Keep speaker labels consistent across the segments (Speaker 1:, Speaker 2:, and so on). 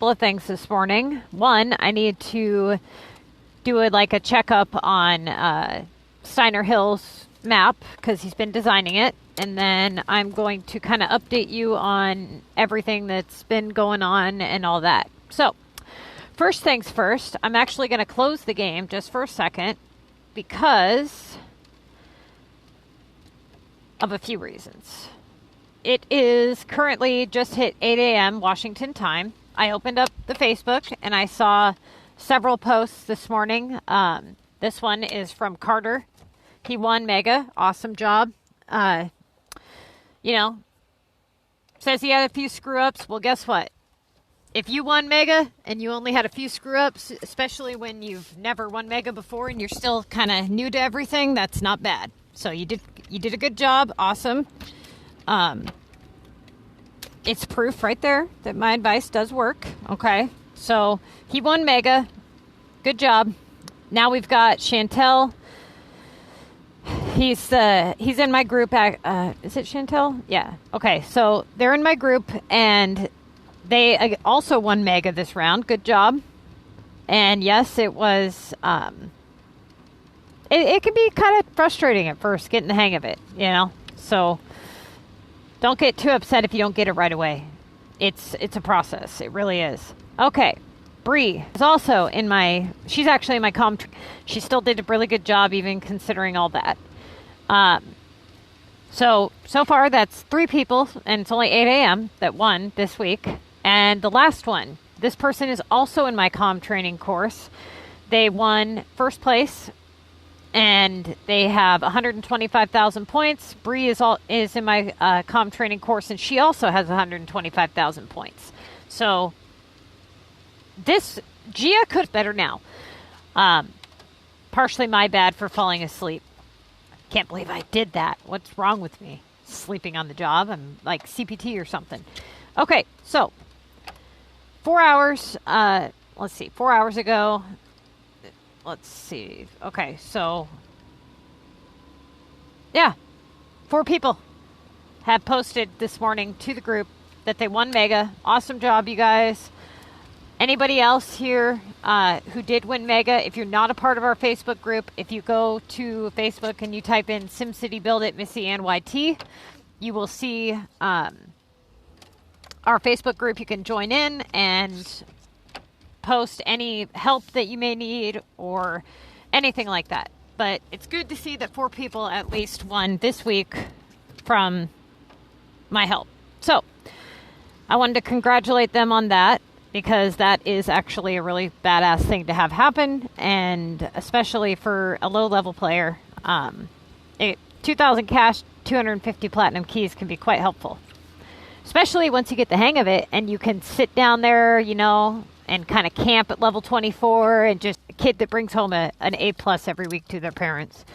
Speaker 1: couple of things this morning. One, I need to do a checkup on Steiner Hill's map because he's been designing it. And then I'm going to kind of update you on everything that's been going on and all that. So, first things first, I'm actually going to close the game just for a second because of a few reasons. It is currently just hit 8 a.m. Washington time. I opened up the Facebook and I saw several posts this morning. This one is from Carter. He won Mega. Awesome job. Says he had a few screw-ups. Well, guess what? If you won Mega and you only had a few screw-ups, especially when you've never won Mega before and you're still kind of new to everything, that's not bad. So you did a good job. Awesome. It's proof right there that my advice does work. Okay. So he won Mega. Good job. Now we've got Chantel. He's in my group. Is it Chantel? Yeah. Okay. So they're in my group and they also won Mega this round. Good job. And yes, it was, it can be kind of frustrating at first getting the hang of it, so don't get too upset if you don't get it right away. It's a process. It really is. Okay. Bree is also she's actually in my comm. She still did a really good job even considering all that. So far that's 3 people and it's only 8 a.m. that won this week. And the last one, this person is also in my comm training course. They won first place and they have 125,000 points. Bree is in my comm training course and she also has 125,000 points. So Gia could better now. Partially my bad for falling asleep. Can't believe I did that. What's wrong with me? Sleeping on the job. I'm like CPT or something. Okay, so 4 hours. Let's see. 4 hours ago. Let's see. Okay, so yeah, 4 people have posted this morning to the group that they won Mega. Awesome job, you guys. Anybody else here who did win Mega, if you're not a part of our Facebook group, if you go to Facebook and you type in SimCity Build It MissyAnneTTVYT, you will see our Facebook group. You can join in and post any help that you may need or anything like that. But it's good to see that 4 people at least won this week from my help. So I wanted to congratulate them on that, because that is actually a really badass thing to have happen, and especially for a low-level player. 2,000 cash, 250 platinum keys can be quite helpful, especially once you get the hang of it and you can sit down there, and kind of camp at level 24 and just a kid that brings home an A+ every week to their parents.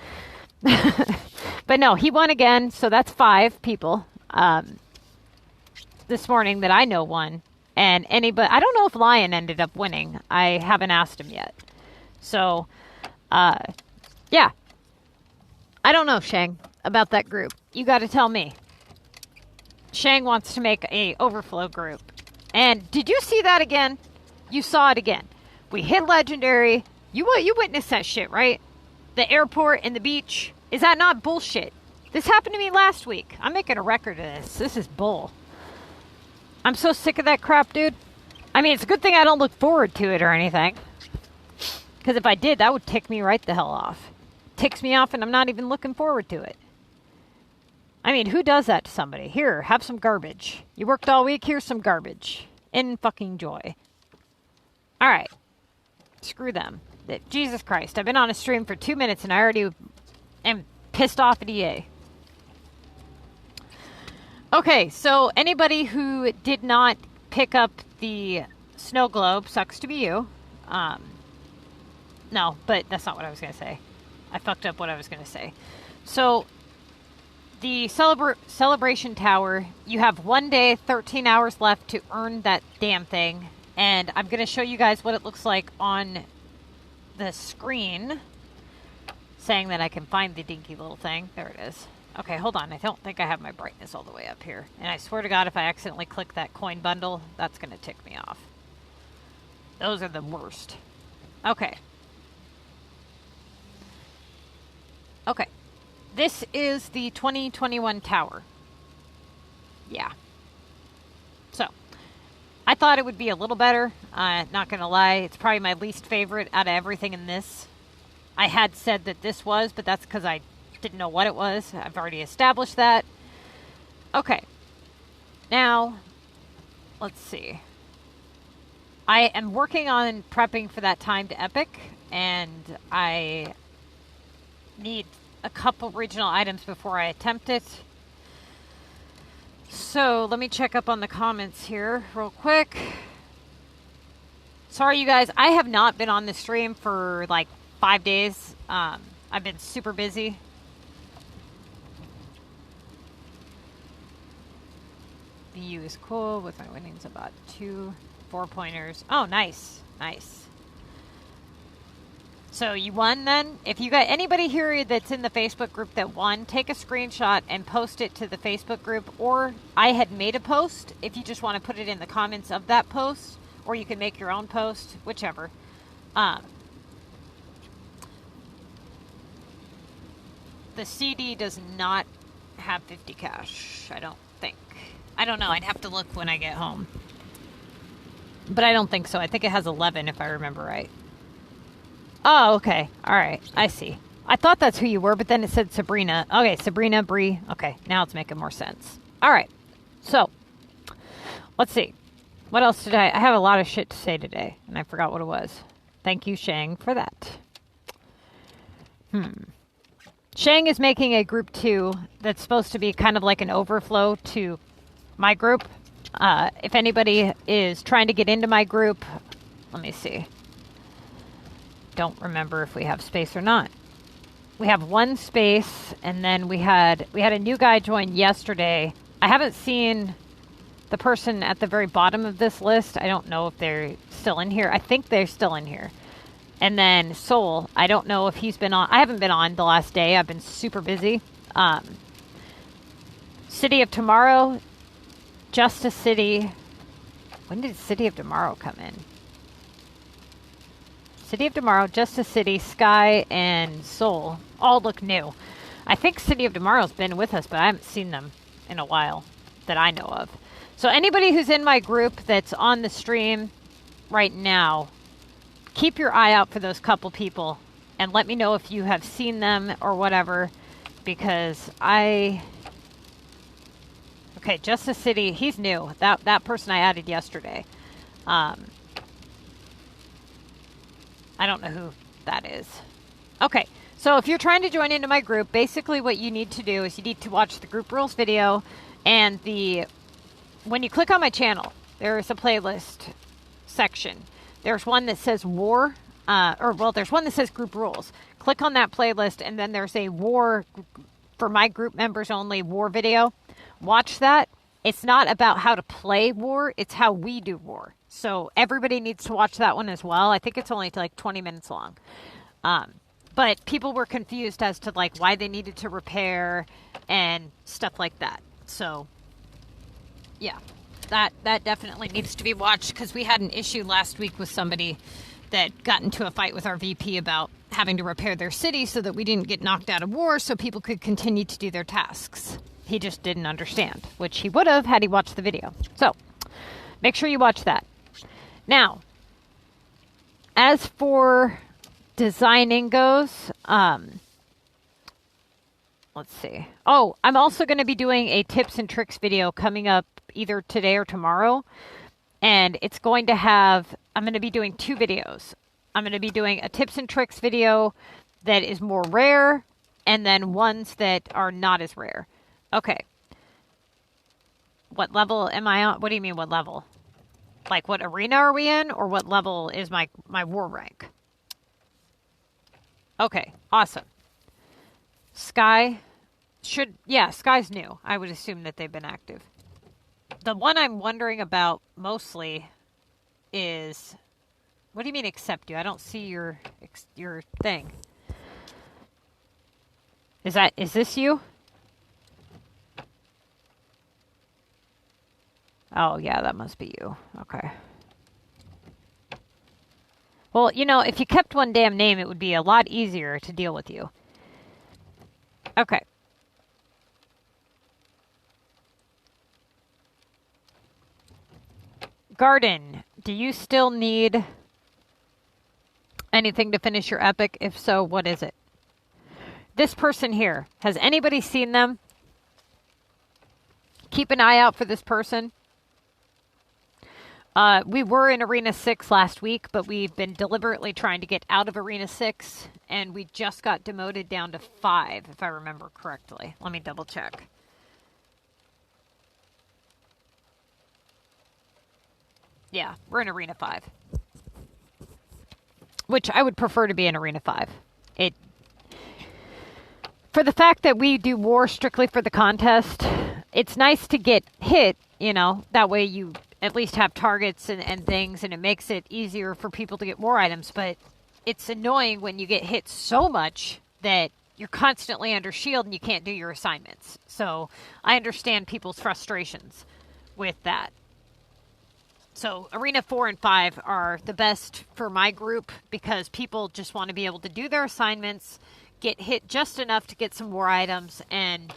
Speaker 1: But no, he won again, so that's 5 people this morning that I know won. And I don't know if Lion ended up winning. I haven't asked him yet. So, yeah. I don't know, Shang, about that group. You got to tell me. Shang wants to make a overflow group. And did you see that again? You saw it again. We hit Legendary. You witnessed that shit, right? The airport and the beach. Is that not bullshit? This happened to me last week. I'm making a record of this. This is bull. I'm so sick of that crap, dude. I mean, it's a good thing I don't look forward to it or anything. Because if I did, that would tick me right the hell off. Ticks me off and I'm not even looking forward to it. I mean, who does that to somebody? Here, have some garbage. You worked all week, here's some garbage. In fucking joy. Alright. Screw them. Jesus Christ, I've been on a stream for 2 minutes and I already am pissed off at EA. Okay, so anybody who did not pick up the snow globe, sucks to be you. No, but that's not what I was going to say. I fucked up what I was going to say. So, the celebration tower, you have 1 day, 13 hours left to earn that damn thing. And I'm going to show you guys what it looks like on the screen. Saying that I can find the dinky little thing. There it is. Okay, hold on. I don't think I have my brightness all the way up here. And I swear to God, if I accidentally click that coin bundle, that's going to tick me off. Those are the worst. Okay. Okay. This is the 2021 tower. Yeah. So, I thought it would be a little better. Not going to lie. It's probably my least favorite out of everything in this. I had said that this was, but that's because I didn't know what it was. I've already established that. Okay. Now, let's see. I am working on prepping for that timed epic, and I need a couple regional items before I attempt it. So, let me check up on the comments here real quick. Sorry, you guys. I have not been on the stream for like 5 days. I've been super busy. VU is cool with my winnings about 2 4-pointers. Oh, nice. Nice. So you won then? If you got anybody here that's in the Facebook group that won, take a screenshot and post it to the Facebook group. Or I had made a post if you just want to put it in the comments of that post. Or you can make your own post, whichever. The CD does not have 50 cash, I don't think. I don't know. I'd have to look when I get home. But I don't think so. I think it has 11 if I remember right. Oh, okay. All right. I see. I thought that's who you were, but then it said Sabrina. Okay, Sabrina, Bree. Okay, now it's making more sense. All right. So, let's see. What else did I have a lot of shit to say today, and I forgot what it was. Thank you, Shang, for that. Shang is making a group 2 that's supposed to be kind of like an overflow to my group. If anybody is trying to get into my group, let me see. Don't remember if we have space or not. We have 1 space, and then we had a new guy join yesterday. I haven't seen the person at the very bottom of this list. I don't know if they're still in here. I think they're still in here. And then Soul, I don't know if he's been on. I haven't been on the last day. I've been super busy. City of Tomorrow, Justice City. When did City of Tomorrow come in? City of Tomorrow, Justice City, Sky, and Soul all look new. I think City of Tomorrow's been with us, but I haven't seen them in a while that I know of. So anybody who's in my group that's on the stream right now, keep your eye out for those couple people and let me know if you have seen them or whatever, because okay, Justice City, he's new. That person I added yesterday. I don't know who that is. Okay, so if you're trying to join into my group, basically what you need to do is you need to watch the group rules video, and when you click on my channel, there is a playlist section. There's one that says war, there's one that says group rules. Click on that playlist, and then there's a war, for my group members only, war video. Watch that. It's not about how to play war, it's how we do war. So everybody needs to watch that one as well. I think it's only like 20 minutes long. But people were confused as to like why they needed to repair and stuff like that. So yeah, that definitely needs to be watched, because we had an issue last week with somebody that got into a fight with our VP about having to repair their city so that we didn't get knocked out of war so people could continue to do their tasks. He just didn't understand, which he would have had he watched the video. So make sure you watch that. Now, as for designing goes, let's see. Oh, I'm also going to be doing a tips and tricks video coming up either today or tomorrow. And it's going to have, I'm going to be doing 2 videos. I'm going to be doing a tips and tricks video that is more rare, and then ones that are not as rare. Okay. What level am I on? What do you mean, what level? Like, what arena are we in? Or what level is my war rank? Okay, awesome. Sky Sky's new. I would assume that they've been active. The one I'm wondering about mostly is, what do you mean accept you? I don't see your thing. Is this you? Oh, yeah, that must be you. Okay. Well, you know, if you kept one damn name, it would be a lot easier to deal with you. Okay. Garden, do you still need anything to finish your epic? If so, what is it? This person here, has anybody seen them? Keep an eye out for this person. We were in Arena 6 last week, but we've been deliberately trying to get out of Arena 6, and we just got demoted down to 5, if I remember correctly. Let me double check. Yeah, we're in Arena 5. Which I would prefer to be in Arena 5. For the fact that we do war strictly for the contest, it's nice to get hit, you know, that way you at least have targets and things, and it makes it easier for people to get war items, but it's annoying when you get hit so much that you're constantly under shield and you can't do your assignments. So I understand people's frustrations with that. So Arena 4 and 5 are the best for my group because people just want to be able to do their assignments, get hit just enough to get some war items, and,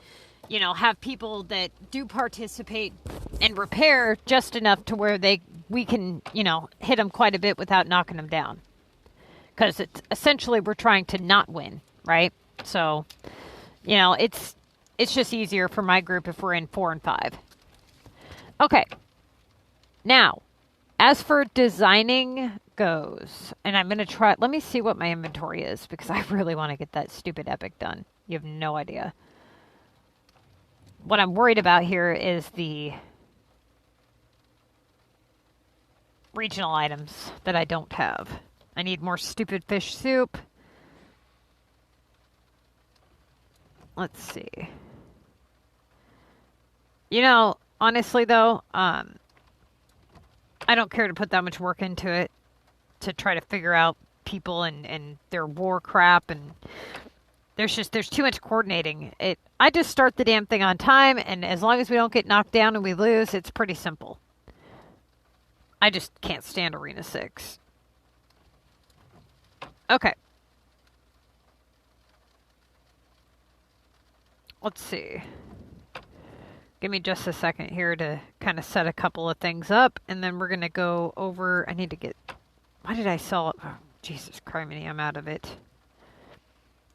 Speaker 1: you know, have people that do participate and repair just enough to where we can, you know, hit them quite a bit without knocking them down. Because it's essentially we're trying to not win, right? So, you know, it's just easier for my group if we're in 4 and 5. Okay. Now, as for designing goes, and I'm going to try, let me see what my inventory is because I really want to get that stupid epic done. You have no idea. What I'm worried about here is the regional items that I don't have. I need more stupid fish soup. Let's see. You know, honestly though, I don't care to put that much work into it to try to figure out people and their war crap, and there's too much coordinating. I just start the damn thing on time, and as long as we don't get knocked down and we lose, it's pretty simple. I just can't stand Arena 6. Okay. Let's see. Give me just a second here to kind of set a couple of things up, and then we're going to go over... I need to get... Why did I sell it? Oh, Jesus criminy, I'm out of it.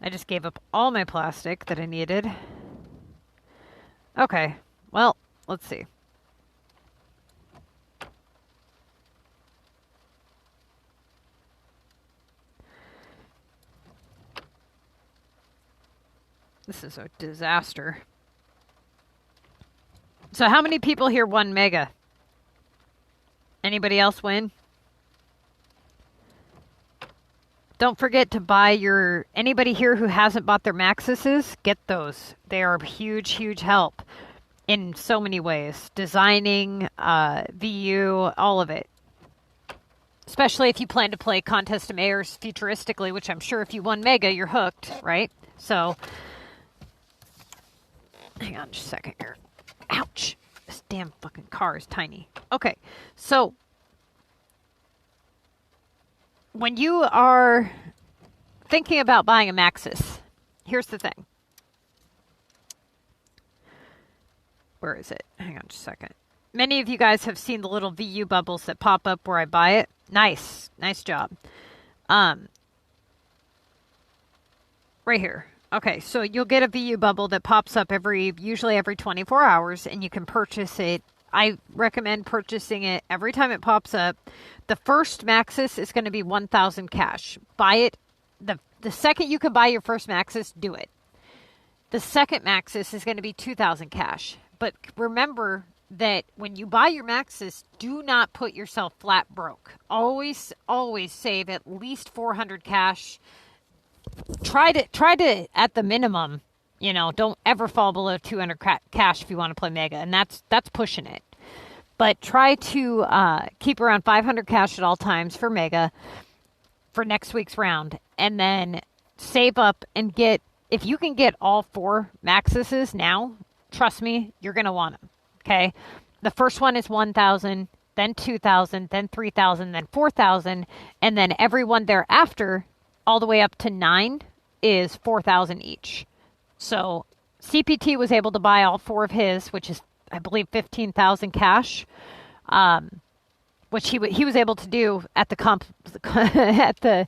Speaker 1: I just gave up all my plastic that I needed. Okay. Well, let's see. This is a disaster. So how many people here won Mega? Anybody else win? Don't forget to buy your... Anybody here who hasn't bought their Maxuses, get those. They are huge, huge help in so many ways. Designing, VU, all of it. Especially if you plan to play Contest of Mayors futuristically, which I'm sure if you won Mega, you're hooked, right? So... Hang on just a second here. Ouch! This damn fucking car is tiny. Okay, so when you are thinking about buying a Maxus, here's the thing. Where is it? Hang on just a second. Many of you guys have seen the little VU bubbles that pop up where I buy it. Nice. Nice job. Right here. Okay, so you'll get a VU bubble that pops up usually every 24 hours, and you can purchase it. I recommend purchasing it every time it pops up. The first Maxus is going to be 1,000 cash. Buy it. The second you can buy your first Maxus, do it. The second Maxus is going to be 2,000 cash. But remember that when you buy your Maxus, do not put yourself flat broke. Always, always save at least 400 cash. Try to at the minimum, you know, don't ever fall below 200 cash if you want to play Mega, and that's pushing it. But try to keep around 500 cash at all times for Mega for next week's round, and then save up and get, if you can get all 4 Maxuses now, trust me, you're going to want them, okay? The first one is 1,000. then 2,000, then 3,000, then 4,000, and then everyone thereafter, all the way up to 9, is 4,000 each. So CPT was able to buy all 4 of his, which is, I believe, 15,000 cash, which he was able to do at the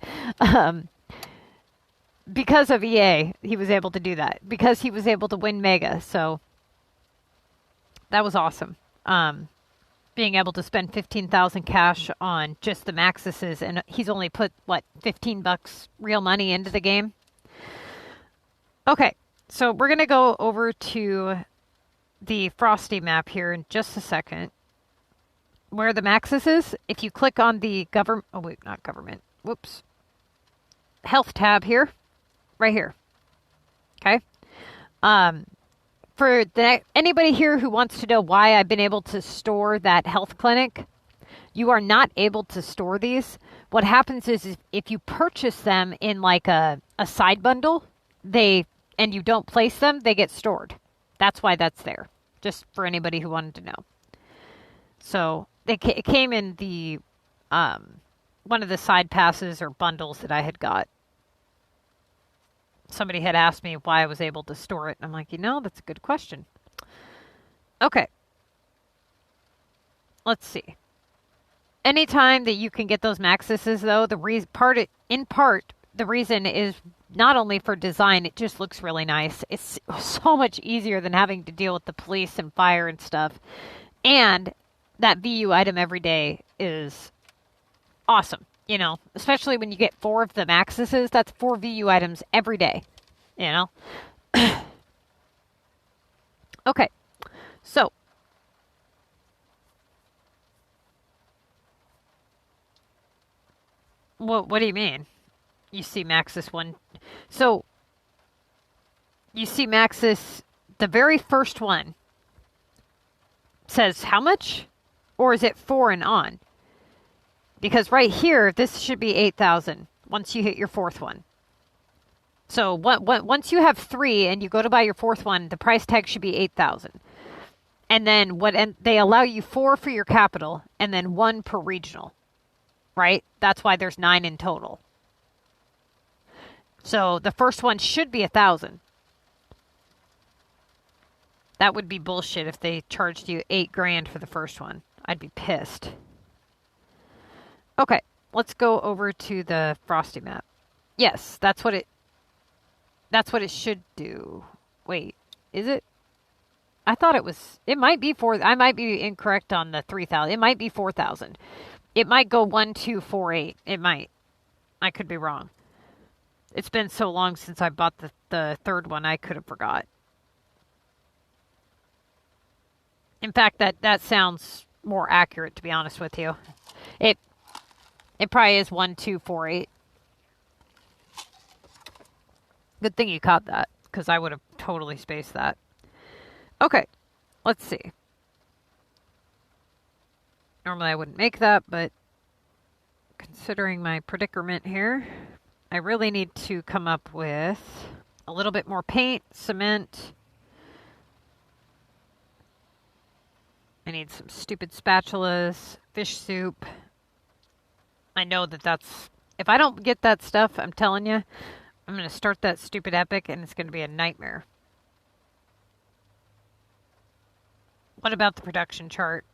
Speaker 1: because of EA. He was able to do that because he was able to win Mega. So that was awesome. Being able to spend 15,000 cash on just the Maxuses, and he's only put what, $15 real money into the game. Okay, so we're gonna go over to the Frosty map here in just a second. Where the Maxus is, if you click on the health tab here, right here. Okay. For anybody here who wants to know why I've been able to store that health clinic, you are not able to store these. What happens is if you purchase them in like a side bundle, and you don't place them, they get stored. That's why that's there. Just for anybody who wanted to know. So it came in the one of the side passes or bundles that I had got. Somebody had asked me why I was able to store it. I'm like, that's a good question. Okay. Let's see. Anytime that you can get those Maxuses, though, the reason is not only for design, it just looks really nice. It's so much easier than having to deal with the police and fire and stuff. And that VU item every day is awesome. Especially when you get 4 of the Maxuses, that's 4 VU items every day. Okay. So. What do you mean? You see Maxus 1. So. You see Maxus, the very first one says how much? Or is it 4 and on? Because right here, this should be 8,000 once you hit your 4th one. So once you have 3 and you go to buy your 4th one, the price tag should be 8,000. And then they allow you 4 for your capital and then 1 per regional, right? That's why there's 9 in total. So the first one should be 1,000. That would be bullshit if they charged you $8,000 for the first one. I'd be pissed. Okay, let's go over to the Frosty map. Yes, that's what it should do. Wait, is it? I thought it might be 4. I might be incorrect on the 3,000. It might be 4,000. It might go 1, 2, 4, 8. It might. I could be wrong. It's been so long since I bought the 3rd one, I could have forgot. In fact, that sounds more accurate, to be honest with you. It probably is 1, 2, 4, 8. Good thing you caught that, because I would have totally spaced that. Okay, let's see. Normally I wouldn't make that, but considering my predicament here, I really need to come up with a little bit more paint, cement. I need some stupid spatulas, fish soup. I know that's... If I don't get that stuff, I'm telling you, I'm going to start that stupid epic and it's going to be a nightmare. What about the production chart?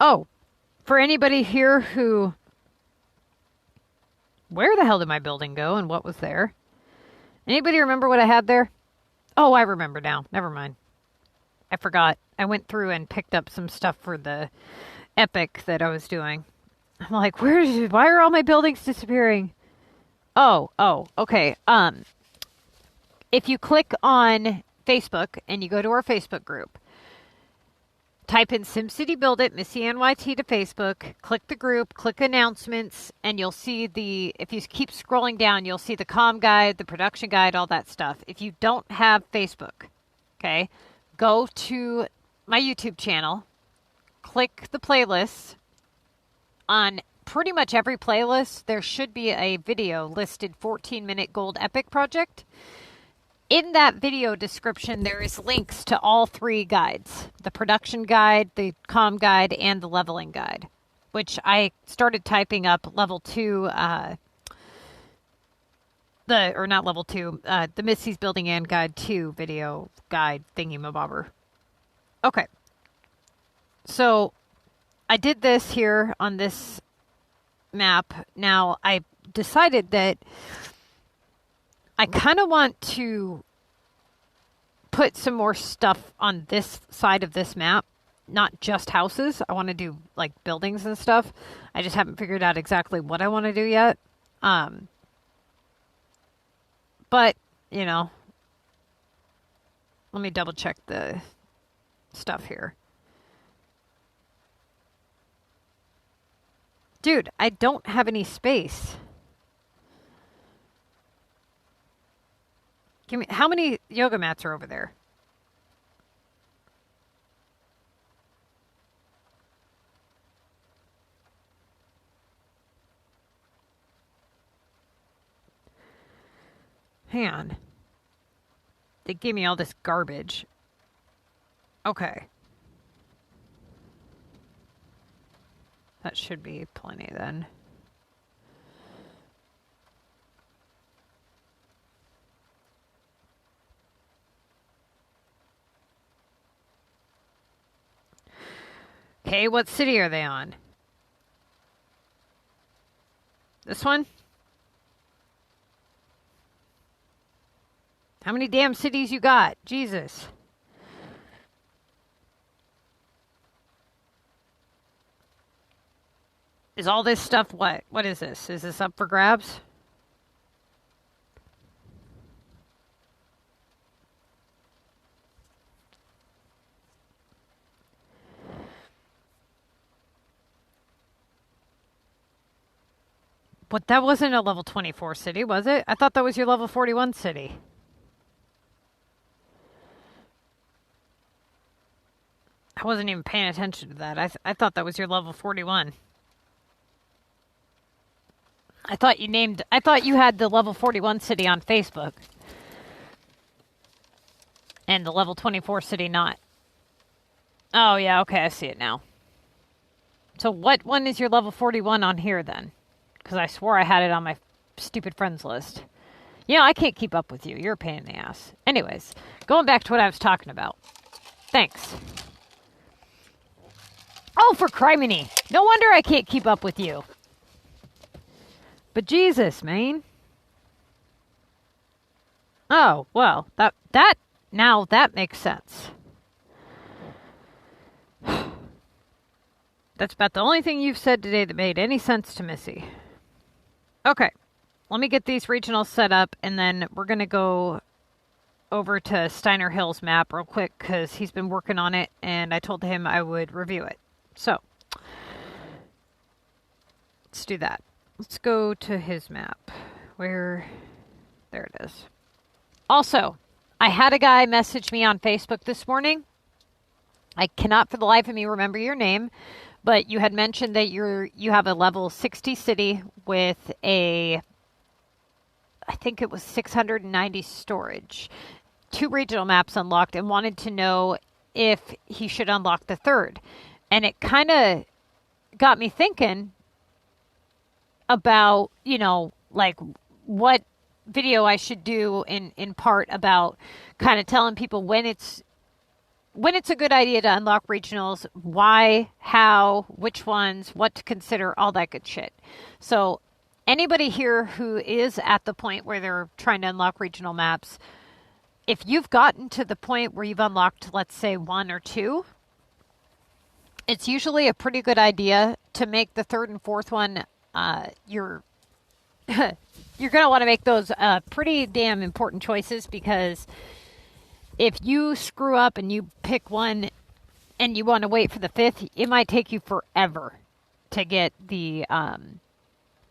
Speaker 1: Oh, for anybody here who... Where the hell did my building go and what was there? Anybody remember what I had there? Oh, I remember now. Never mind. I forgot. I went through and picked up some stuff for the epic that I was doing. I'm like, why are all my buildings disappearing? Oh, okay. If you click on Facebook and you go to our Facebook group, type in SimCity Build It, MissyAnneYT to Facebook, click the group, click announcements, and you'll see if you keep scrolling down, you'll see the comm guide, the production guide, all that stuff. If you don't have Facebook, okay, go to my YouTube channel, click the playlist on pretty much every playlist, there should be a video listed 14-minute gold epic project. In that video description, there is links to all 3 guides, the production guide, the CoM guide, and the leveling guide, which I started typing up level 2, the Missy's Building Guide 2 video guide thingy-mabobber. Okay. So I did this here on this map. Now I decided that I kind of want to put some more stuff on this side of this map, not just houses. I want to do like buildings and stuff. I just haven't figured out exactly what I want to do yet. But, you know, let me double check the stuff here. Dude, I don't have any space. Give me, how many yoga mats are over there? Hang on. They gave me all this garbage. Okay. That should be plenty then. Okay, what city are they on? This one? How many damn cities you got? Jesus. Is all this stuff what? What is this? Is this up for grabs? But that wasn't a level 24 city, was it? I thought that was your level 41 city. I wasn't even paying attention to that. I thought that was your level 41. I thought you had the level 41 city on Facebook. And the level 24 city not. Oh, yeah, okay, I see it now. So what one is your level 41 on here then? Because I swore I had it on my stupid friends list. You know, I can't keep up with you. You're a pain in the ass. Anyways, going back to what I was talking about. Thanks. Oh, for criminy. No wonder I can't keep up with you. But Jesus, man. Oh, well, now that makes sense. That's about the only thing you've said today that made any sense to Missy. Okay, let me get these regionals set up, and then we're going to go over to Steiner Hill's map real quick, because he's been working on it, and I told him I would review it. So, let's do that. Let's go to his map. There it is. Also, I had a guy message me on Facebook this morning. I cannot for the life of me remember your name, but you had mentioned that you have a level 60 city with I think it was 690 storage, 2 regional maps unlocked, and wanted to know if he should unlock the 3rd. And it kind of got me thinking about, you know, like what video I should do in part about kind of telling people when it's a good idea to unlock regionals, why, how, which ones, what to consider, all that good shit. So anybody here who is at the point where they're trying to unlock regional maps, if you've gotten to the point where you've unlocked, let's say, 1 or 2, it's usually a pretty good idea to make the 3rd and 4th one, you're going to want to make those pretty damn important choices, because if you screw up and you pick one and you want to wait for the 5th, it might take you forever to get the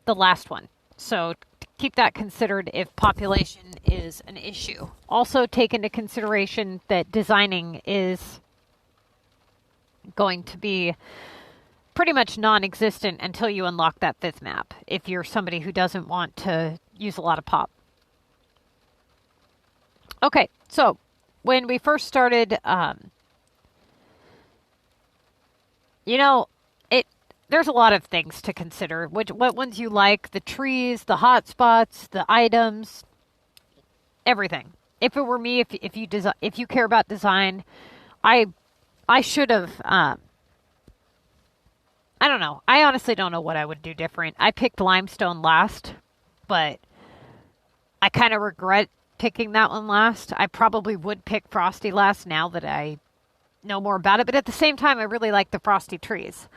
Speaker 1: last one. So keep that considered if population is an issue. Also take into consideration that designing is going to be pretty much non-existent until you unlock that 5th map, if you're somebody who doesn't want to use a lot of pop. Okay, so when we first started, you know, there's a lot of things to consider. What ones you like, the trees, the hot spots, the items, everything. If it were me, if you care about design, I should have, I don't know. I honestly don't know what I would do different. I picked limestone last, but I kind of regret picking that one last. I probably would pick frosty last now that I know more about it, but at the same time, I really like the frosty trees.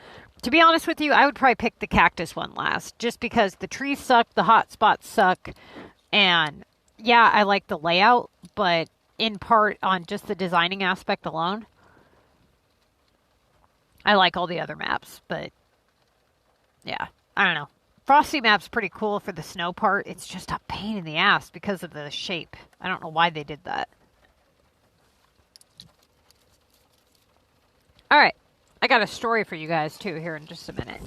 Speaker 1: To be honest with you, I would probably pick the cactus one last, just because the trees suck, the hot spots suck, and yeah, I like the layout, but in part on just the designing aspect alone, I like all the other maps, but yeah, I don't know. Frosty map's pretty cool for the snow part. It's just a pain in the ass because of the shape. I don't know why they did that. All right. I got a story for you guys, too, here in just a minute.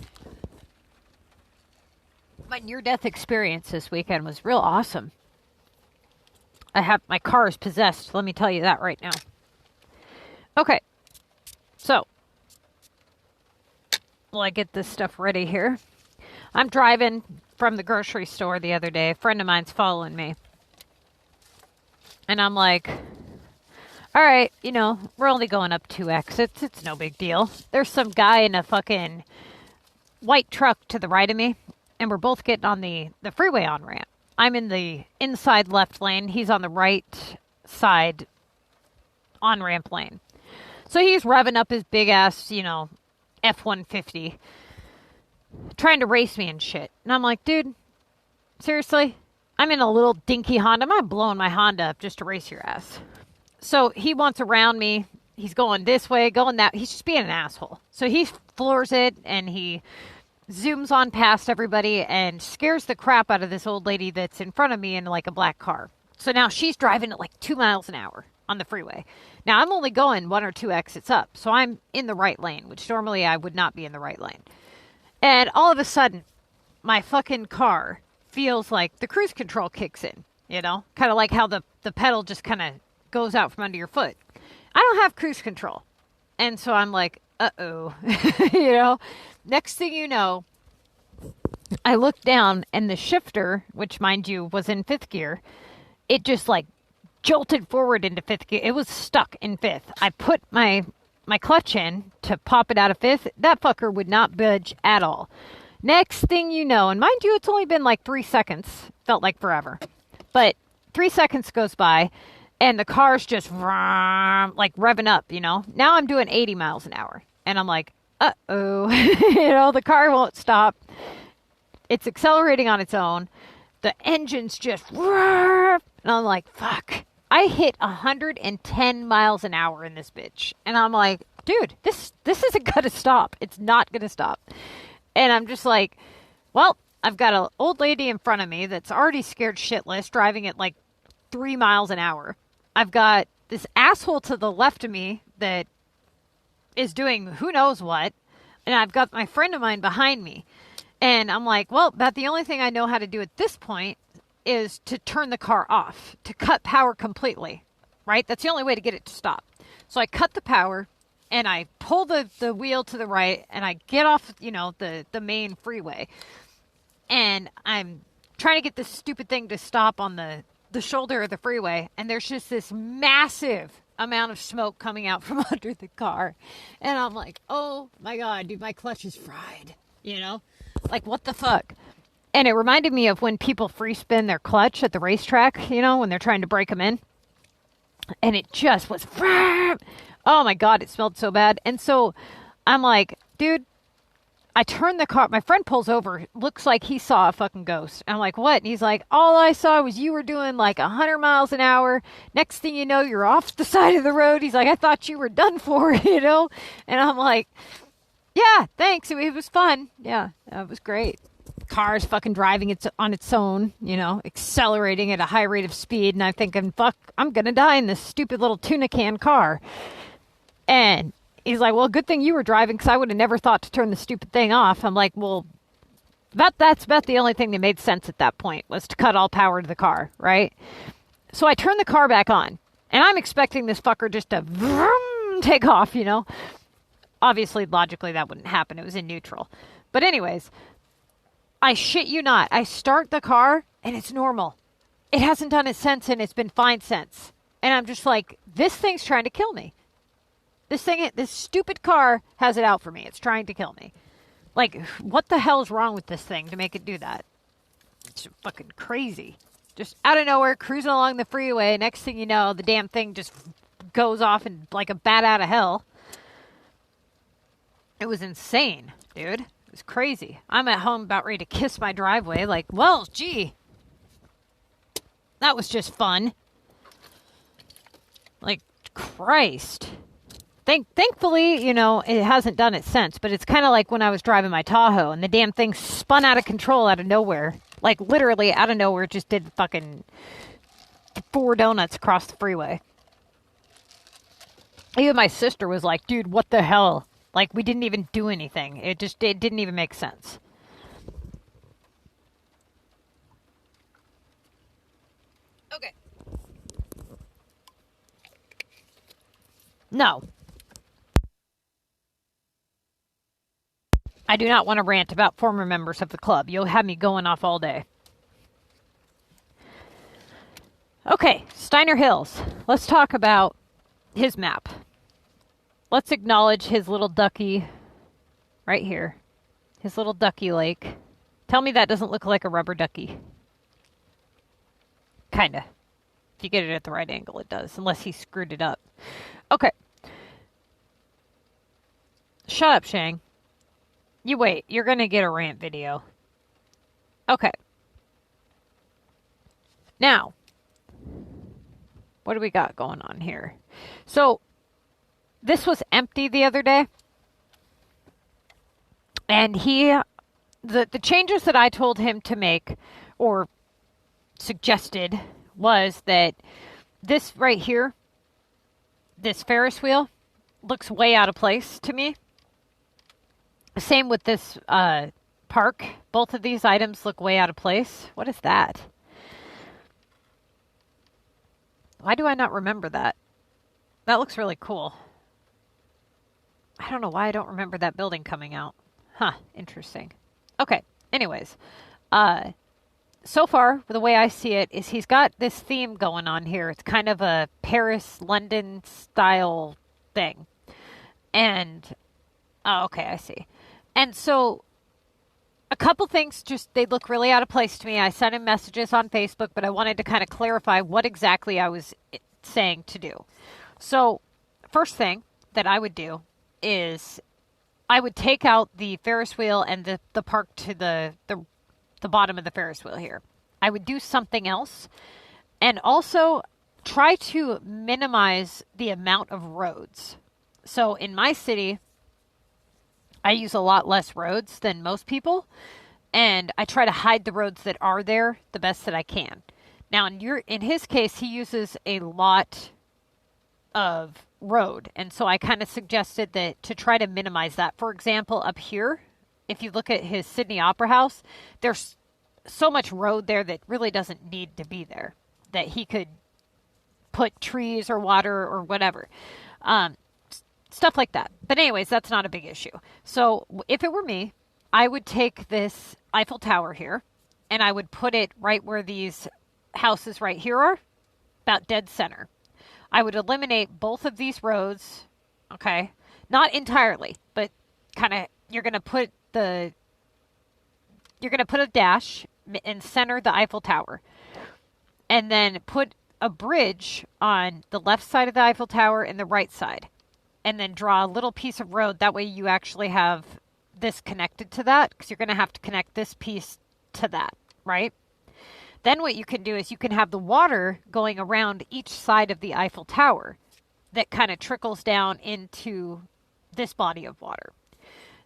Speaker 1: My near-death experience this weekend was real awesome. My car is possessed. Let me tell you that right now. Okay. So, while I get this stuff ready here, I'm driving from the grocery store the other day. A friend of mine's following me. And I'm like, all right, we're only going up 2 exits. It's no big deal. There's some guy in a fucking white truck to the right of me, and we're both getting on the freeway on-ramp. I'm in the inside left lane. He's on the right side on-ramp lane. So he's revving up his big-ass, F-150, trying to race me and shit. And I'm like, dude, seriously? I'm in a little dinky Honda. I'm not blowing my Honda up just to race your ass. So he wants around me. He's going this way, going that. He's just being an asshole. So he floors it, and he zooms on past everybody and scares the crap out of this old lady that's in front of me in like a black car. So now she's driving at like 2 miles an hour on the freeway. Now I'm only going 1 or 2 exits up. So I'm in the right lane, which normally I would not be in the right lane. And all of a sudden, my fucking car feels like the cruise control kicks in, kind of like how the pedal just kind of goes out from under your foot. I don't have cruise control. And so I'm like, uh-oh. Next thing you know, I look down and the shifter, which mind you was in 5th gear, it just like jolted forward into 5th gear. It was stuck in 5th. I put my clutch in to pop it out of 5th. That fucker would not budge at all. Next thing you know, and mind you, it's only been like 3 seconds. Felt like forever. But 3 seconds goes by, and the car's just like revving up, Now I'm doing 80 miles an hour. And I'm like, uh-oh. The car won't stop. It's accelerating on its own. The engine's just... And I'm like, fuck. I hit 110 miles an hour in this bitch. And I'm like, dude, this isn't going to stop. It's not going to stop. And I'm just like, well, I've got an old lady in front of me that's already scared shitless, driving at like 3 miles an hour. I've got this asshole to the left of me that is doing who knows what. And I've got my friend of mine behind me. And I'm like, well, about the only thing I know how to do at this point is to turn the car off, to cut power completely, right? That's the only way to get it to stop. So I cut the power, and I pull the wheel to the right, and I get off, the main freeway. And I'm trying to get this stupid thing to stop on the shoulder of the freeway, and there's just this massive amount of smoke coming out from under the car. And I'm like, oh my God, dude, my clutch is fried, Like, what the fuck? And it reminded me of when people free spin their clutch at the racetrack, when they're trying to break them in. And it just was, oh my God, it smelled so bad. And so I'm like, dude, I turned the car. My friend pulls over. Looks like he saw a fucking ghost. I'm like, what? And he's like, all I saw was you were doing like 100 miles an hour. Next thing you know, you're off the side of the road. He's like, I thought you were done for, And I'm like, yeah, thanks. It was fun. Yeah, it was great. Car's fucking driving on its own, accelerating at a high rate of speed. And I'm thinking, fuck, I'm going to die in this stupid little tuna can car. And He's like, well, good thing you were driving because I would have never thought to turn the stupid thing off. I'm like, well, that's about the only thing that made sense at that point was to cut all power to the car, right? So I turned the car back on, and I'm expecting this fucker just to vroom, take off, you know? Obviously, logically, that wouldn't happen. It was in neutral. But anyways, I shit you not. I start the car, and it's normal. It hasn't done it since, and it's been fine since. And I'm just like, this thing's trying to kill me. This stupid car has it out for me. It's trying to kill me. Like, what the hell is wrong with this thing to make it do that? It's fucking crazy. Just out of nowhere, cruising along the freeway. Next thing you know, the damn thing just goes off and like a bat out of hell. It was insane, dude. It was crazy. I'm at home about ready to kiss my driveway. Like, well, gee. That was just fun. Like, Christ. Thankfully, you know, it hasn't done it since, but it's kind of like when I was driving my Tahoe and the damn thing spun out of control out of nowhere. Like, literally out of nowhere, just did fucking 4 donuts across the freeway. Even my sister was like, dude, what the hell? Like, we didn't even do anything. It didn't even make sense. Okay. No. I do not want to rant about former members of the club. You'll have me going off all day. Okay, Steiner Hills. Let's talk about his map. Let's acknowledge his little ducky right here. His little ducky lake. Tell me that doesn't look like a rubber ducky. Kinda. If you get it at the right angle, it does. Unless he screwed it up. Okay. Shut up, Shang. You wait. You're going to get a rant video. Okay. Now, what do we got going on here? So, this was empty the other day. And the changes that I told him to make, or suggested, was that this right here, this Ferris wheel, looks way out of place to me. Same with this park. Both of these items look way out of place. What is that? Why do I not remember that? That looks really cool. I don't know why I don't remember that building coming out. Huh, interesting. Okay, anyways. So far, the way I see it is he's got this theme going on here. It's kind of a Paris, London style thing. And, oh, okay, I see. And so, a couple things just, they look really out of place to me. I sent him messages on Facebook, but I wanted to kind of clarify what exactly I was saying to do. So, first thing that I would do is I would take out the Ferris wheel and the park to the bottom of the Ferris wheel here. I would do something else and also try to minimize the amount of roads. So in my city, I use a lot less roads than most people, and I try to hide the roads that are there the best that I can. Now, in his case, he uses a lot of road, and so I kind of suggested that to try to minimize that. For example, up here, if you look at his Sydney Opera House, there's so much road there that really doesn't need to be there, that he could put trees or water or whatever. Stuff like that. But anyways, that's not a big issue. So if it were me, I would take this Eiffel Tower here and I would put it right where these houses right here are, about dead center. I would eliminate both of these roads, okay? Not entirely, but kind of, you're going to put a dash and center the Eiffel Tower. And then put a bridge on the left side of the Eiffel Tower and the right side. And then draw a little piece of road. That way you actually have this connected to that, because you're going to have to connect this piece to that, right? Then what you can do is you can have the water going around each side of the Eiffel Tower that kind of trickles down into this body of water.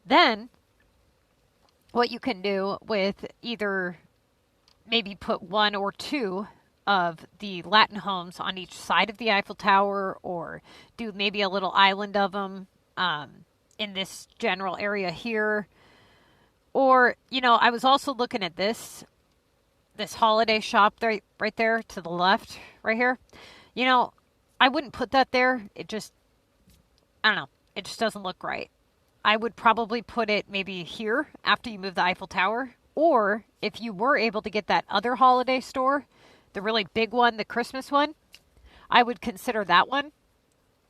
Speaker 1: Then what you can do with either maybe put 1 or 2 of the Latin homes on each side of the Eiffel Tower, or do maybe a little island of them in this general area here. Or, you know, I was also looking at this holiday shop right there to the left, right here. You know, I wouldn't put that there. It just, I don't know. It just doesn't look right. I would probably put it maybe here after you move the Eiffel Tower. Or if you were able to get that other holiday store, the really big one, the Christmas one, I would consider that one.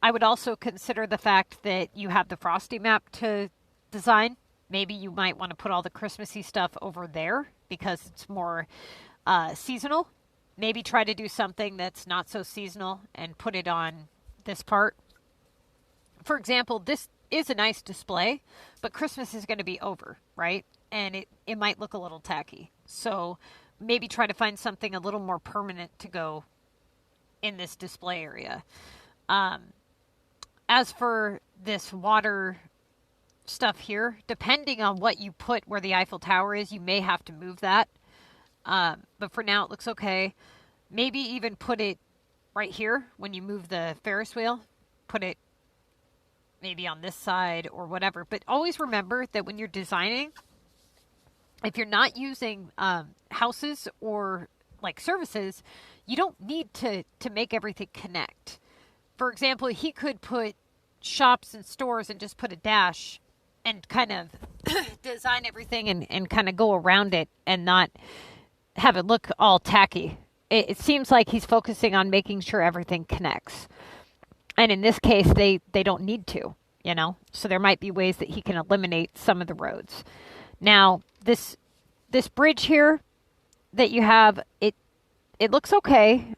Speaker 1: I would also consider the fact that you have the Frosty map to design. Maybe you might want to put all the Christmassy stuff over there because it's more seasonal. Maybe try to do something that's not so seasonal and put it on this part. For example, this is a nice display, but Christmas is going to be over, right? And it might look a little tacky. So maybe try to find something a little more permanent to go in this display area. As for this water stuff here, depending on what you put where the Eiffel Tower is, you may have to move that. But for now, it looks okay. Maybe even put it right here when you move the Ferris wheel. Put it maybe on this side or whatever. But always remember that when you're designing, if you're not using houses or like services, you don't need to make everything connect. For example, he could put shops and stores and just put a dash and kind of design everything and kind of go around it and not have it look all tacky. It seems like he's focusing on making sure everything connects. And in this case, they don't need to, you know? So there might be ways that he can eliminate some of the roads. Now, this bridge here that you have, it looks okay.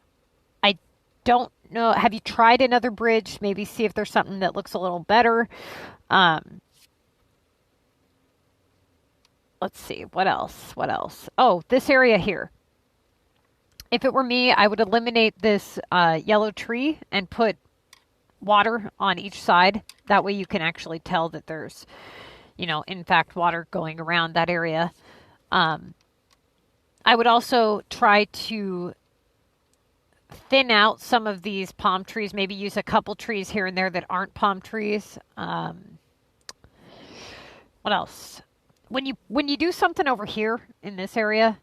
Speaker 1: I don't know. Have you tried another bridge? Maybe see if there's something that looks a little better. Let's see. What else? Oh, this area here. If it were me, I would eliminate this yellow tree and put water on each side. That way you can actually tell that there's, you know, in fact, water going around that area. I would also try to thin out some of these palm trees. Maybe use a couple trees here and there that aren't palm trees. What else? When you do something over here in this area,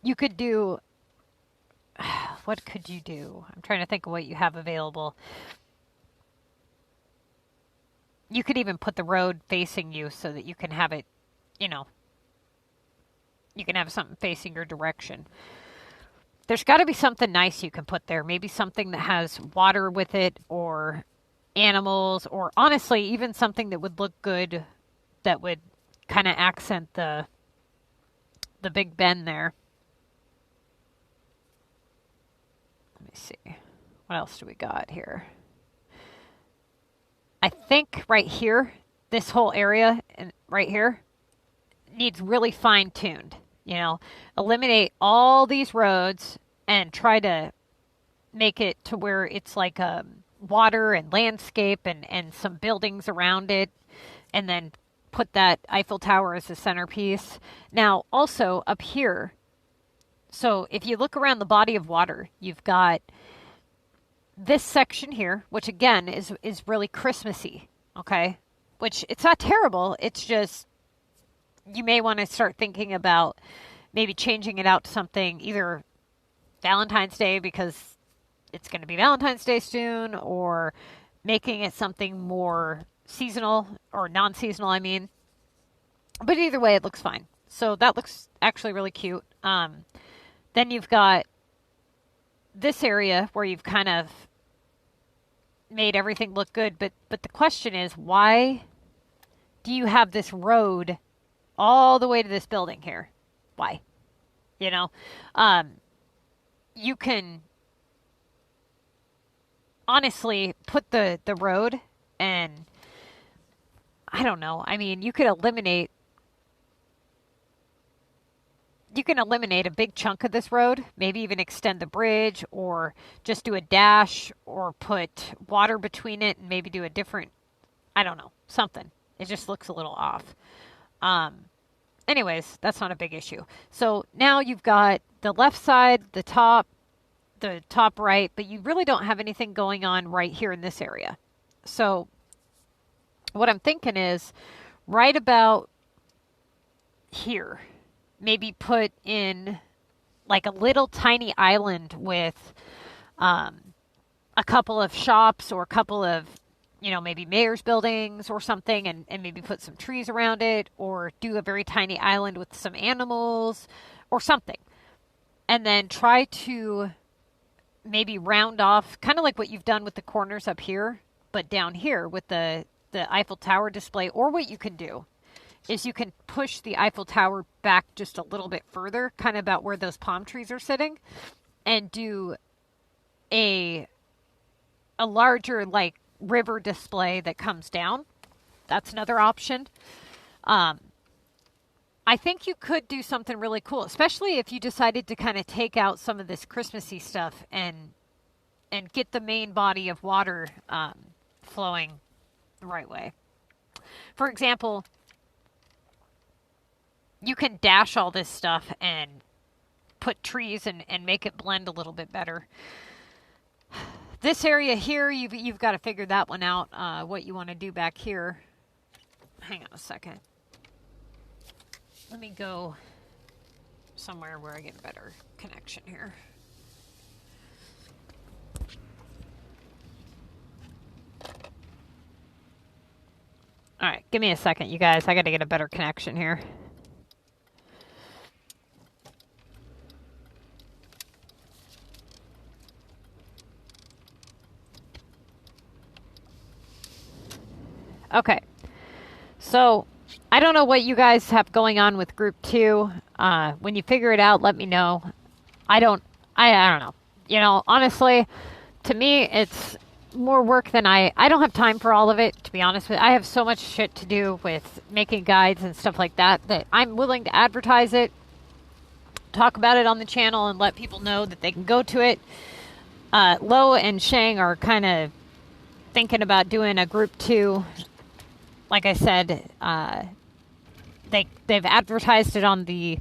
Speaker 1: you could do... What could you do? I'm trying to think of what you have available. You could even put the road facing you so that you can have it, you know, you can have something facing your direction. There's got to be something nice you can put there. Maybe something that has water with it or animals or honestly, even something that would look good that would kind of accent the Big Ben there. Let me see. What else do we got here? I think right here, this whole area and right here needs really fine-tuned. You know, eliminate all these roads and try to make it to where it's like water and landscape and some buildings around it, and then put that Eiffel Tower as a centerpiece. Now, also up here, so if you look around the body of water, you've got this section here, which again is really Christmassy, okay? Which it's not terrible. It's just you may want to start thinking about maybe changing it out to something either Valentine's Day because it's going to be Valentine's Day soon, or making it something more seasonal or non-seasonal, I mean. But either way, it looks fine. So that looks actually really cute. Then you've got this area where you've kind of made everything look good. But the question is, why do you have this road all the way to this building here? Why? You know, you can honestly put the road and I don't know. I mean, you could eliminate a big chunk of this road, maybe even extend the bridge or just do a dash or put water between it and maybe do a different, I don't know, something. It just looks a little off. Anyways, that's not a big issue. So now you've got the left side, the top right, but you really don't have anything going on right here in this area. So what I'm thinking is right about here, maybe put in like a little tiny island with a couple of shops or a couple of, maybe mayor's buildings or something, and maybe put some trees around it, or do a very tiny island with some animals or something. And then try to maybe round off, kind of like what you've done with the corners up here, but down here with the Eiffel Tower display. Or what you can do is you can push the Eiffel Tower back just a little bit further, kind of about where those palm trees are sitting, and do a larger like river display that comes down. That's another option. I think you could do something really cool, especially if you decided to kind of take out some of this Christmassy stuff and get the main body of water flowing the right way. For example, you can dash all this stuff and put trees and make it blend a little bit better. This area here, you've got to figure that one out, what you want to do back here. Hang on a second. Let me go somewhere where I get a better connection here. All right, give me a second, you guys. I got to get a better connection here. Okay, so I don't know what you guys have going on with group 2. When you figure it out, let me know. I don't know. Honestly, to me, it's more work than I don't have time for all of it, to be honest with you. I have so much shit to do with making guides and stuff like that I'm willing to advertise it, talk about it on the channel, and let people know that they can go to it. Lo and Shang are kind of thinking about doing a group 2. Like I said, they've advertised it on the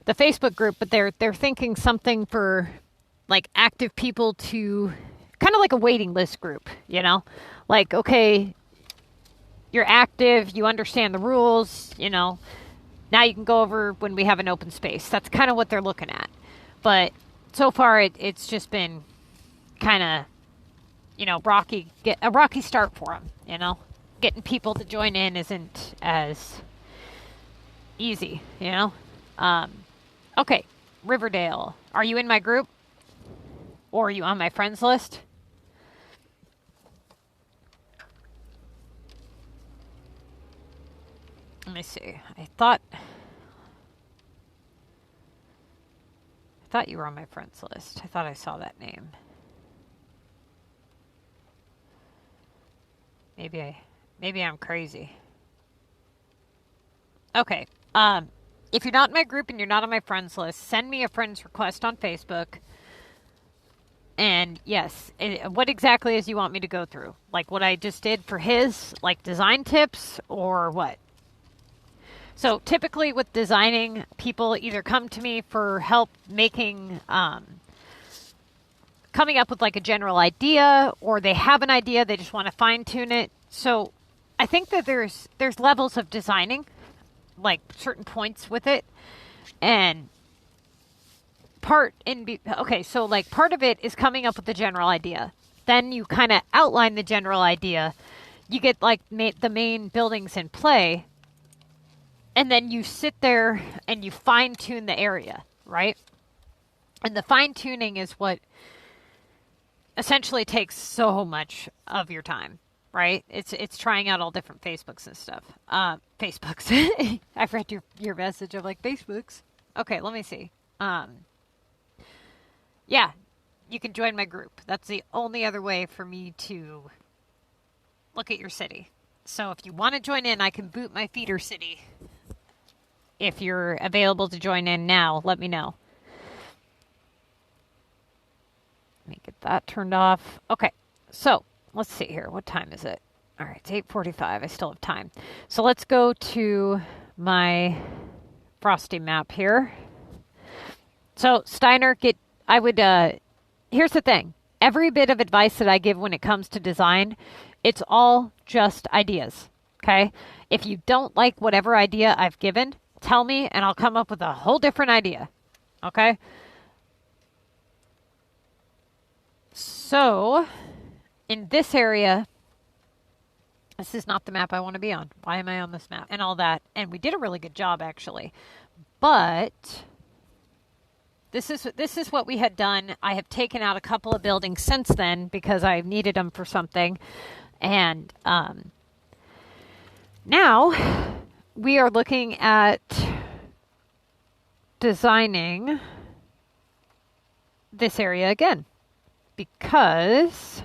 Speaker 1: Facebook group, but they're thinking something for like active people, to kind of like a waiting list group, like, okay, you're active, you understand the rules, now you can go over when we have an open space. That's kind of what they're looking at. But so far it's just been kind of, get a rocky start for them, Getting people to join in isn't as easy, Okay, Riverdale. Are you in my group? Or are you on my friends list? Let me see. I thought you were on my friends list. I thought I saw that name. Maybe I'm crazy. Okay. If you're not in my group and you're not on my friends list, send me a friend's request on Facebook. And yes, what exactly is you want me to go through? Like what I just did for his, like design tips, or what? So typically with designing, people either come to me for help making, coming up with like a general idea, or they have an idea, they just want to fine tune it. So I think that there's levels of designing, like certain points with it, and part of it is coming up with the general idea. Then you kind of outline the general idea. You get like the main buildings in play, and then you sit there and you fine tune the area, right? And the fine tuning is what essentially takes so much of your time. Right? It's trying out all different Facebooks and stuff. Facebooks. I've read your message of like Facebooks. Okay, let me see. Yeah, you can join my group. That's the only other way for me to look at your city. So if you want to join in, I can boot my feeder city. If you're available to join in now, let me know. Let me get that turned off. Okay, so let's see here. What time is it? All right, it's 8:45. I still have time. So let's go to my Frosty map here. So Steiner, here's the thing. Every bit of advice that I give when it comes to design, it's all just ideas. Okay? If you don't like whatever idea I've given, tell me and I'll come up with a whole different idea. Okay? So, in this area, this is not the map I want to be on. Why am I on this map? And all that. And we did a really good job, actually. But this is what we had done. I have taken out a couple of buildings since then because I needed them for something. And now we are looking at designing this area again. Because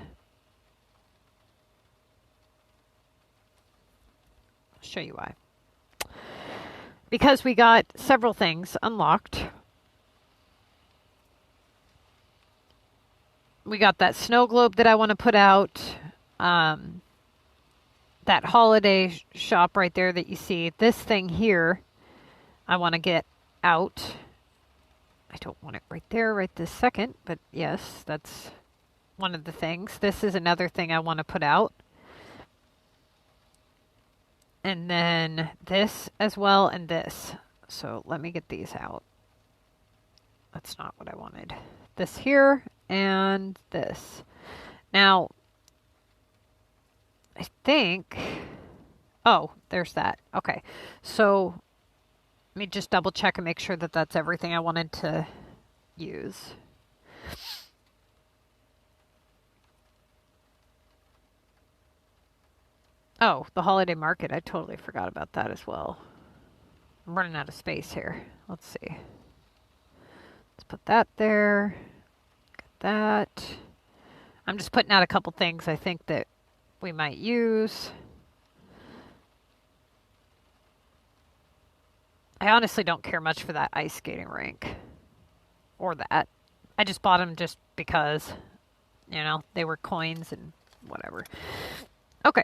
Speaker 1: I'll show you why. Because we got several things unlocked. We got that snow globe that I want to put out. That holiday shop right there that you see. This thing here, I want to get out. I don't want it right there right this second, but yes, that's one of the things. This is another thing I want to put out. And then this as well, and this. So let me get these out. That's not what I wanted. This here and this. Now, I think... Oh, there's that. Okay. So let me just double check and make sure that that's everything I wanted to use. Oh, the holiday market. I totally forgot about that as well. I'm running out of space here. Let's see. Let's put that there. Got that. I'm just putting out a couple things I think that we might use. I honestly don't care much for that ice skating rink. Or that. I just bought them just because, you know, they were coins and whatever. Okay.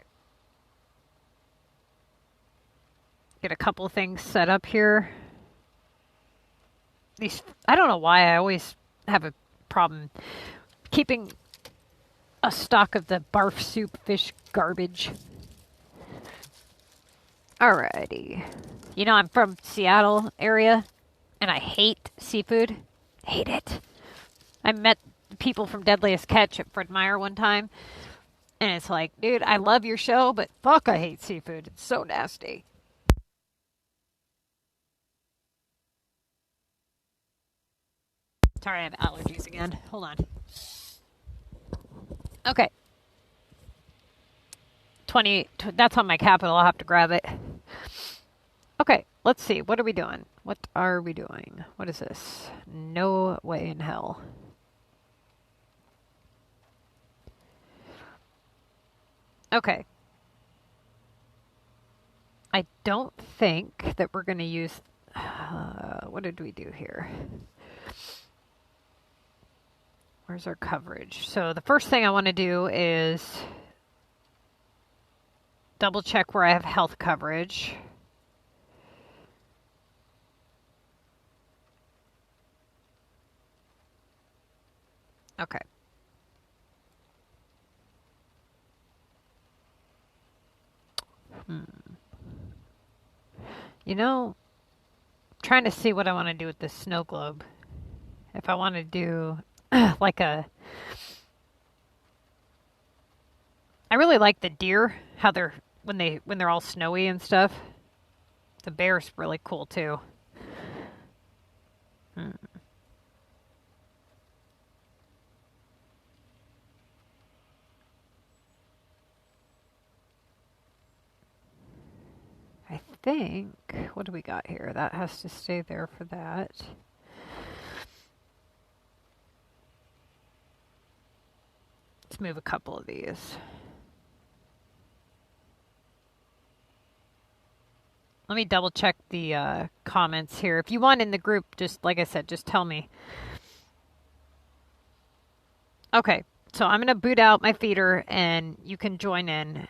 Speaker 1: Get a couple of things set up here. These, I don't know why I always have a problem keeping a stock of the barf soup fish garbage. Alrighty. You know, I'm from Seattle area and I hate seafood. Hate it. I met people from Deadliest Catch at Fred Meyer one time and it's like, dude, I love your show, but fuck, I hate seafood. It's so nasty. Sorry, I have allergies again. Hold on. Okay. 20, that's on my capital. I'll have to grab it. Okay, let's see. What are we doing? What are we doing? What is this? No way in hell. Okay. I don't think that we're going to use... what did we do here? Where's our coverage? So the first thing I want to do is double check where I have health coverage. Okay. You know, I'm trying to see what I want to do with this snow globe. If I want to do like a... I really like the deer, how they're when they're all snowy and stuff. The bear's really cool too. I think, what do we got here? That has to stay there for that. Let's move a couple of these. Let me double check the comments here. If you want in the group, just like I said, just tell me. Okay, so I'm going to boot out my feeder and you can join in.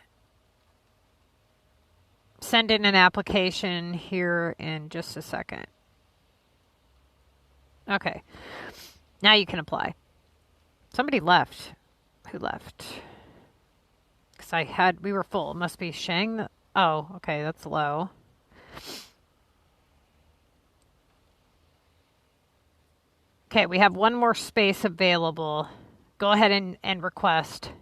Speaker 1: Send in an application here in just a second. Okay, now you can apply. Somebody left. Who left? Because we were full. It must be Shang. Oh, okay, that's low. Okay, we have one more space available. Go ahead and request.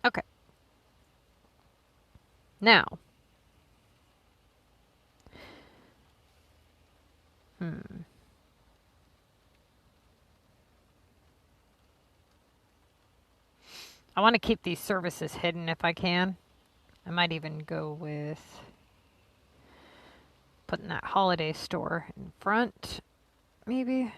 Speaker 1: Okay. Now. I want to keep these services hidden if I can. I might even go with putting that holiday store in front, maybe.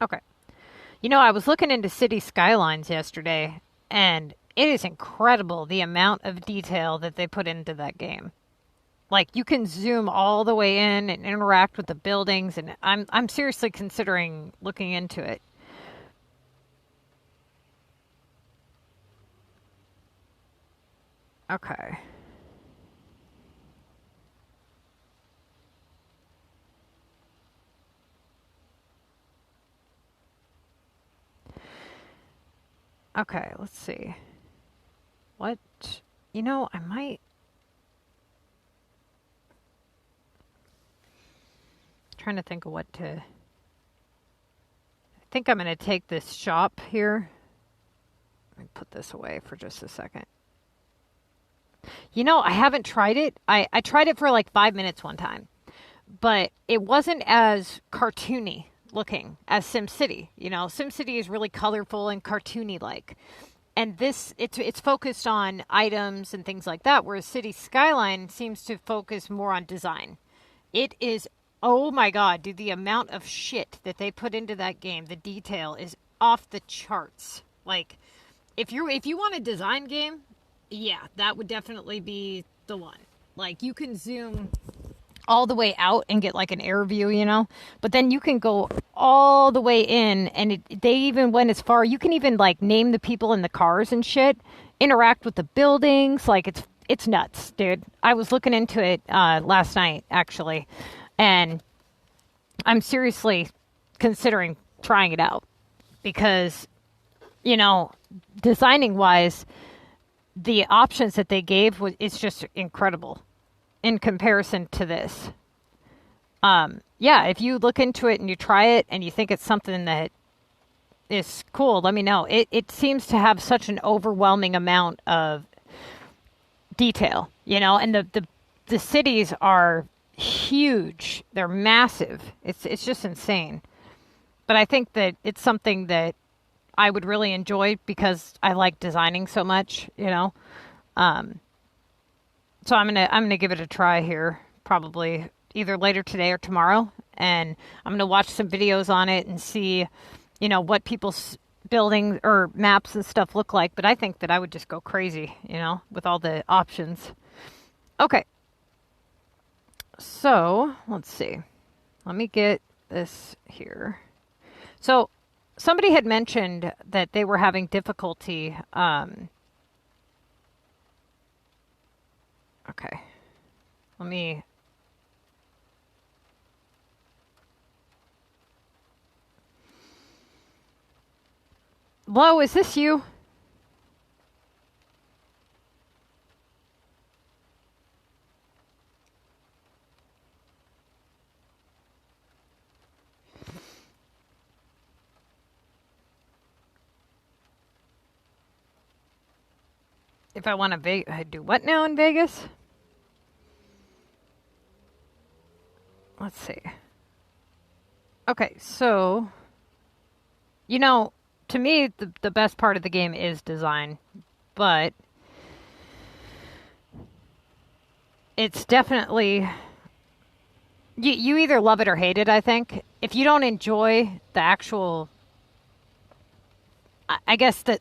Speaker 1: Okay. You know, I was looking into city skylines yesterday, and it is incredible the amount of detail that they put into that game. Like you can zoom all the way in and interact with the buildings, and I'm seriously considering looking into it. Okay. Okay, let's see. What? You know, I might. Trying to think of what to. I think I'm going to take this shop here. Let me put this away for just a second. You know, I haven't tried it. I tried it for like 5 minutes one time, but it wasn't as cartoony looking as SimCity. You know, SimCity is really colorful and cartoony like. And this it's focused on items and things like that, whereas City Skyline seems to focus more on design. It is, oh my god, dude, the amount of shit that they put into that game, the detail is off the charts. Like if you want a design game, yeah, that would definitely be the one. Like you can zoom all the way out and get like an air view, you know, but then you can go all the way in, and they even went as far, you can even like name the people in the cars and shit, interact with the buildings. Like it's nuts, dude. I was looking into it last night actually, and I'm seriously considering trying it out because, you know, designing wise, the options that they gave is just incredible in comparison to this. Yeah, if you look into it and you try it and you think it's something that is cool, let me know. It seems to have such an overwhelming amount of detail, you know, and the cities are huge. They're massive. It's just insane. But I think that it's something that I would really enjoy because I like designing so much, you know. So I'm gonna give it a try here, probably either later today or tomorrow, and I'm gonna watch some videos on it and see, you know, what people's buildings or maps and stuff look like. But I think that I would just go crazy, you know, with all the options. Okay, so let's see. Let me get this here. So somebody had mentioned that they were having difficulty. Okay. Let me. Lo, is this you? If I want to do what now in Vegas? Let's see. Okay, so, you know, to me, the best part of the game is design, but it's definitely, you either love it or hate it, I think. If you don't enjoy the actual, I guess that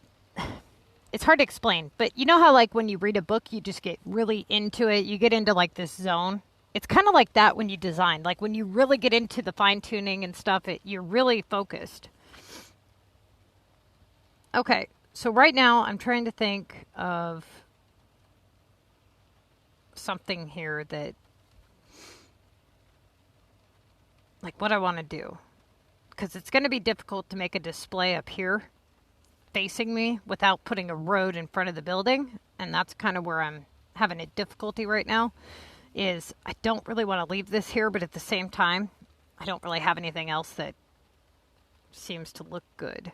Speaker 1: it's hard to explain, but you know how like when you read a book, you just get really into it, you get into like this zone. It's kind of like that when you design. Like when you really get into the fine tuning and stuff, you're really focused. Okay, So right now I'm trying to think of something here that, like, what I want to do. Because it's going to be difficult to make a display up here facing me without putting a road in front of the building. And that's kind of where I'm having a difficulty right now, is I don't really want to leave this here, but at the same time, I don't really have anything else that seems to look good.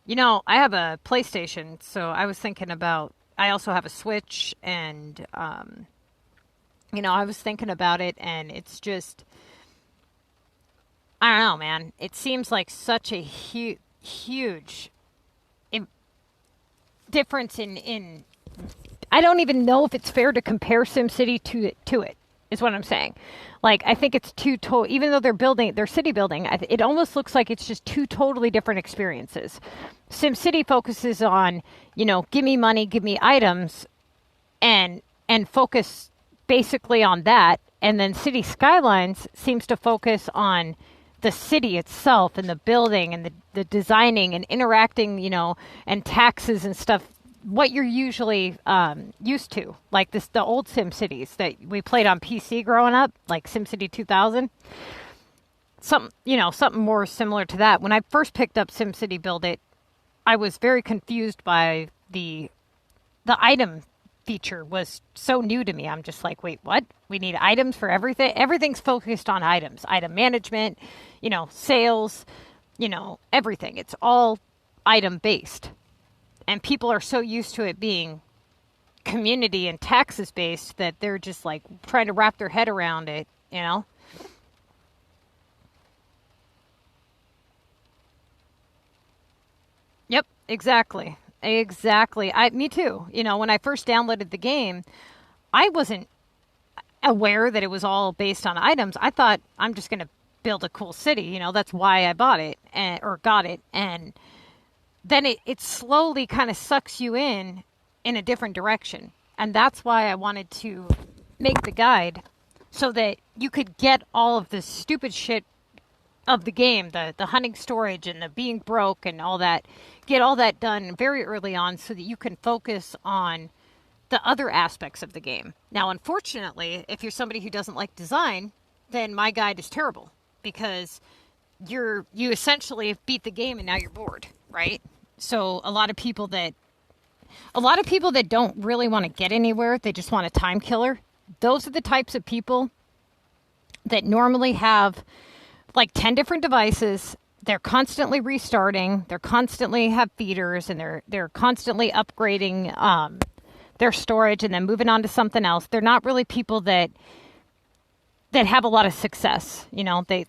Speaker 1: You know, I have a PlayStation, so I was thinking about, I also have a Switch, and, you know, I was thinking about it, and it's just, I don't know, man. It seems like such a huge difference in, I don't even know if it's fair to compare SimCity to it, is what I'm saying. Like, I think it's even though they're city building, it almost looks like it's just two totally different experiences. SimCity focuses on, you know, give me money, give me items, and focus basically on that. And then City Skylines seems to focus on the city itself and the building and the designing and interacting, you know, and taxes and stuff, what you're usually used to, like the old SimCities that we played on PC growing up, like SimCity 2000. Something more similar to that. When I first picked up SimCity Build It, I was very confused by the item feature was so new to me. I'm just like, wait, what? We need items for everything? Everything's focused on items, item management, you know, sales, you know, everything. It's all item based. And people are so used to it being community and taxes based that they're just like trying to wrap their head around it, you know? Yep, exactly. Exactly. Me too. You know, when I first downloaded the game, I wasn't aware that it was all based on items. I thought I'm just going to build a cool city. You know, that's why I bought it or got it. And then it slowly kind of sucks you in a different direction. And that's why I wanted to make the guide so that you could get all of the stupid shit of the game, the hunting storage and the being broke and all that, get all that done very early on so that you can focus on the other aspects of the game. Now, unfortunately, if you're somebody who doesn't like design, then my guide is terrible because you essentially beat the game and now you're bored, right? So a lot of people that don't really want to get anywhere, they just want a time killer. Those are the types of people that normally have like 10 different devices. They're constantly restarting. They're constantly have feeders, and they're constantly upgrading their storage and then moving on to something else. They're not really people that have a lot of success. You know, they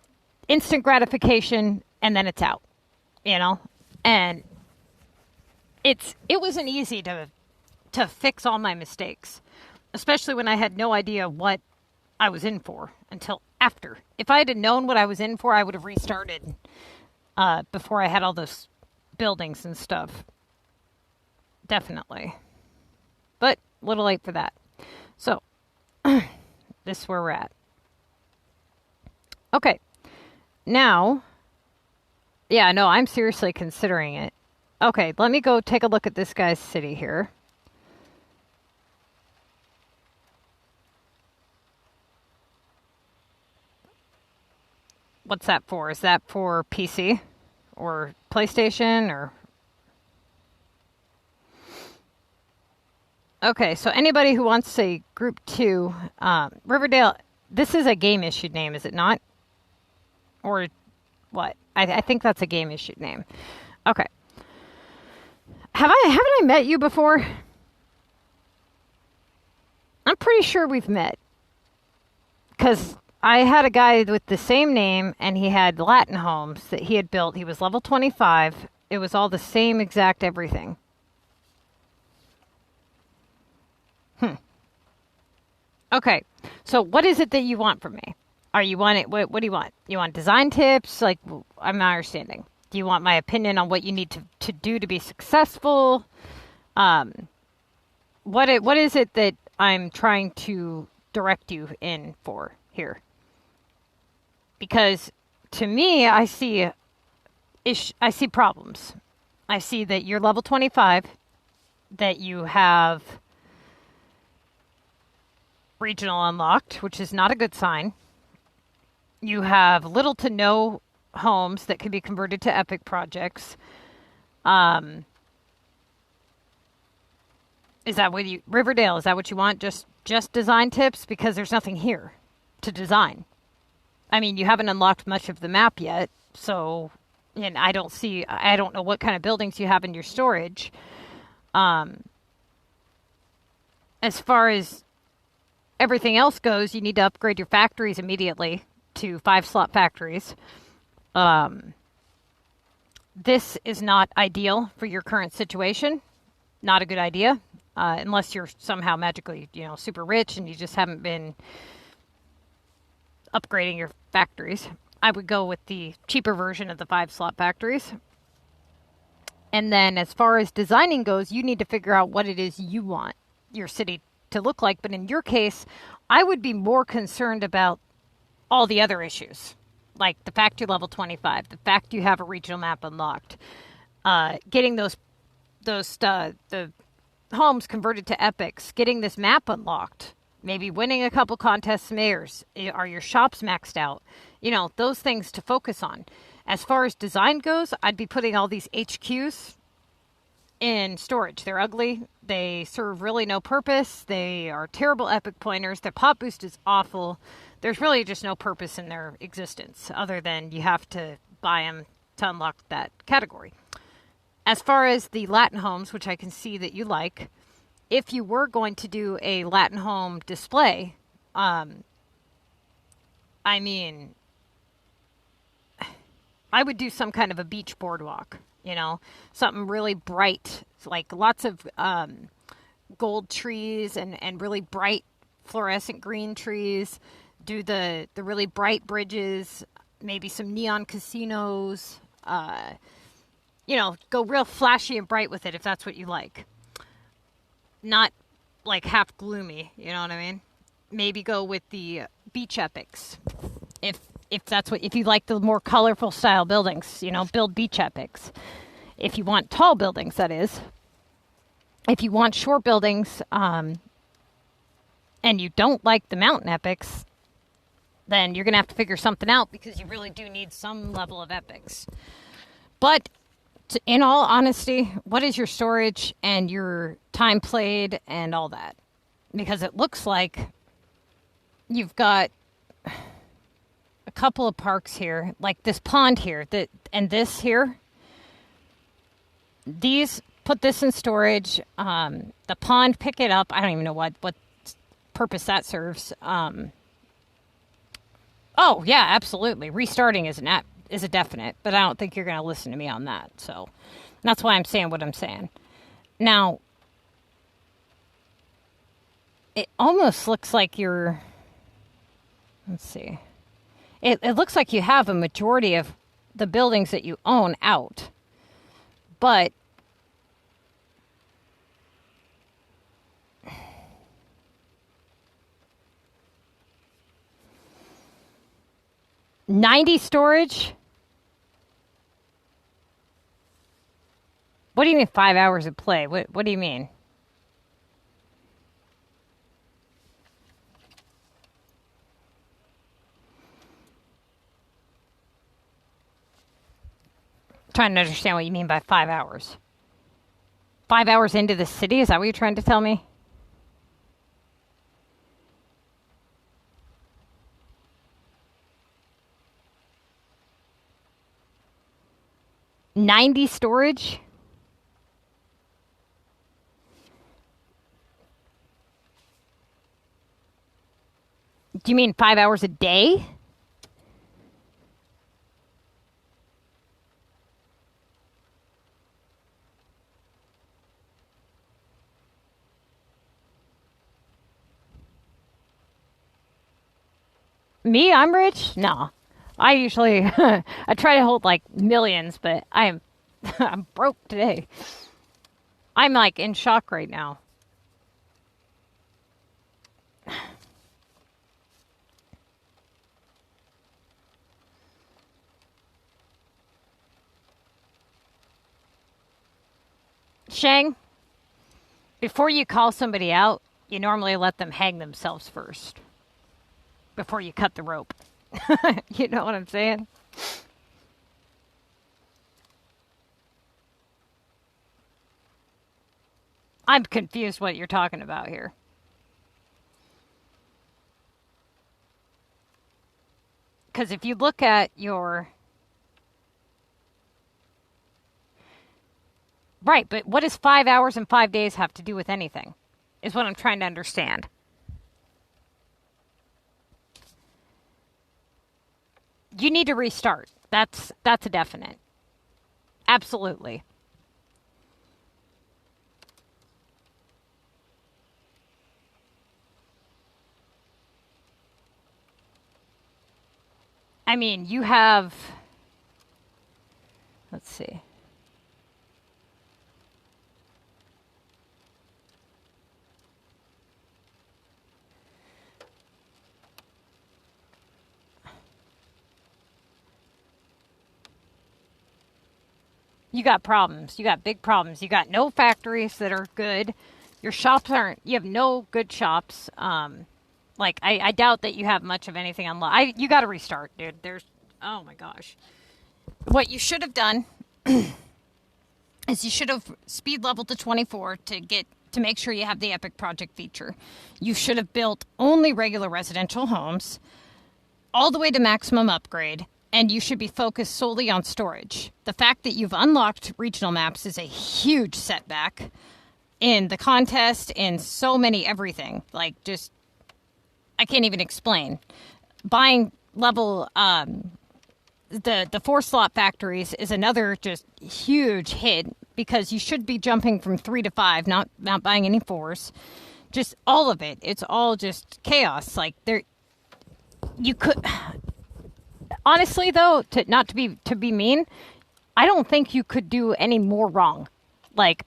Speaker 1: instant gratification and then it's out. You know, and it wasn't easy to fix all my mistakes, especially when I had no idea what I was in for until after. If I had known what I was in for, I would have restarted before I had all those buildings and stuff. Definitely. But a little late for that. So, this is where we're at. Okay. Now, yeah, no, I'm seriously considering it. Okay, let me go take a look at this guy's city here. What's that for? Is that for PC or PlayStation or? Okay, so anybody who wants a group 2, Riverdale, this is a game issued name, is it not? Or what? I think that's a game issued name. Okay. Haven't I met you before? I'm pretty sure we've met. Because I had a guy with the same name, and he had Latin homes that he had built. He was level 25. It was all the same exact everything. Okay, so what is it that you want from me? Are you want it? What do you want? You want design tips? Like, I'm not understanding. Do you want my opinion on what you need to do to be successful? What is it that I'm trying to direct you in for here? Because to me, I see I see problems. I see that you're level 25, that you have regional unlocked, which is not a good sign. You have little to no homes that can be converted to epic projects. Is that what you Riverdale? Is that what you want? Just design tips, because there's nothing here to design. I mean, you haven't unlocked much of the map yet, so and I don't know what kind of buildings you have in your storage. As far as everything else goes, you need to upgrade your factories immediately to 5-slot factories. This is not ideal for your current situation. Not a good idea, unless you're somehow magically, super rich and you just haven't been upgrading your factories. I would go with the cheaper version of the 5-slot factories. And then as far as designing goes, you need to figure out what it is you want your city to look like. But in your case, I would be more concerned about all the other issues, like the fact you're level 25, the fact you have a regional map unlocked, getting the homes converted to epics, getting this map unlocked, maybe winning a couple contests, mayors. Are your shops maxed out? Those things to focus on. As far as design goes, I'd be putting all these HQs in storage. They're ugly. They serve really no purpose. They are terrible epic pointers. Their pop boost is awful. There's really just no purpose in their existence other than you have to buy them to unlock that category. As far as the Latin homes, which I can see that you like, if you were going to do a Latin home display, I would do some kind of a beach boardwalk, something really bright, like lots of gold trees and really bright fluorescent green trees. Do the really bright bridges, maybe some neon casinos, go real flashy and bright with it if that's what you like. Not like half gloomy, you know what I mean? Maybe go with the beach epics. If you like the more colorful style buildings, build beach epics. If you want tall buildings, that is. If you want short buildings, and you don't like the mountain epics, then you're going to have to figure something out, because you really do need some level of epics. But in all honesty, what is your storage and your time played and all that? Because it looks like you've got a couple of parks here, like this pond here, and this here. Put this in storage. The pond, pick it up. I don't even know what purpose that serves. Oh, yeah, absolutely. Restarting is a definite, but I don't think you're going to listen to me on that. So that's why I'm saying what I'm saying. Now, it almost looks like you're... Let's see. It looks like you have a majority of the buildings that you own out. But... 90 storage? What do you mean 5 hours of play? What do you mean? Trying to understand what you mean by 5 hours. 5 hours into the city? Is that what you're trying to tell me? $90 storage? Do you mean 5 hours a day? Me? I'm rich? No. I usually, I try to hold like millions, but I'm broke today. I'm like in shock right now. Shang, before you call somebody out, you normally let them hang themselves first before you cut the rope. You know what I'm saying? I'm confused what you're talking about here. Because if you look at your... Right, but what does 5 hours and 5 days have to do with anything? Is what I'm trying to understand. You need to restart. That's a definite. Absolutely. I mean, you have... Let's see. You got problems. You got big problems. You got no factories that are good. Your shops aren't... You have no good shops. I doubt that you have much of anything online. You got to restart, dude. Oh my gosh. What you should have done is you should have speed leveled to 24 to make sure you have the Epic Project feature. You should have built only regular residential homes all the way to maximum upgrade, and you should be focused solely on storage. The fact that you've unlocked regional maps is a huge setback in the contest, in so many everything. I can't even explain. Buying level, the 4-slot factories is another just huge hit, because you should be jumping from 3 to 5, not buying any 4s. Just all of it. It's all just chaos. You could... Honestly, though, to be mean, I don't think you could do any more wrong.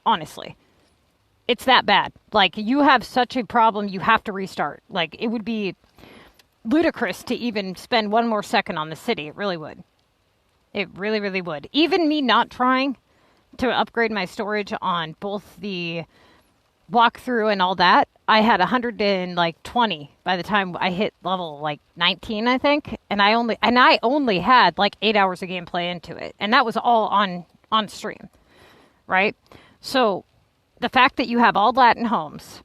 Speaker 1: Honestly. It's that bad. You have such a problem, you have to restart. It would be ludicrous to even spend one more second on the city. It really would. It really, really would. Even me not trying to upgrade my storage on both the walkthrough and all that, I had 120 by the time I hit level 19, I think, and I only had 8 hours of gameplay into it, and that was all on stream, right? So the fact that you have all Latin homes,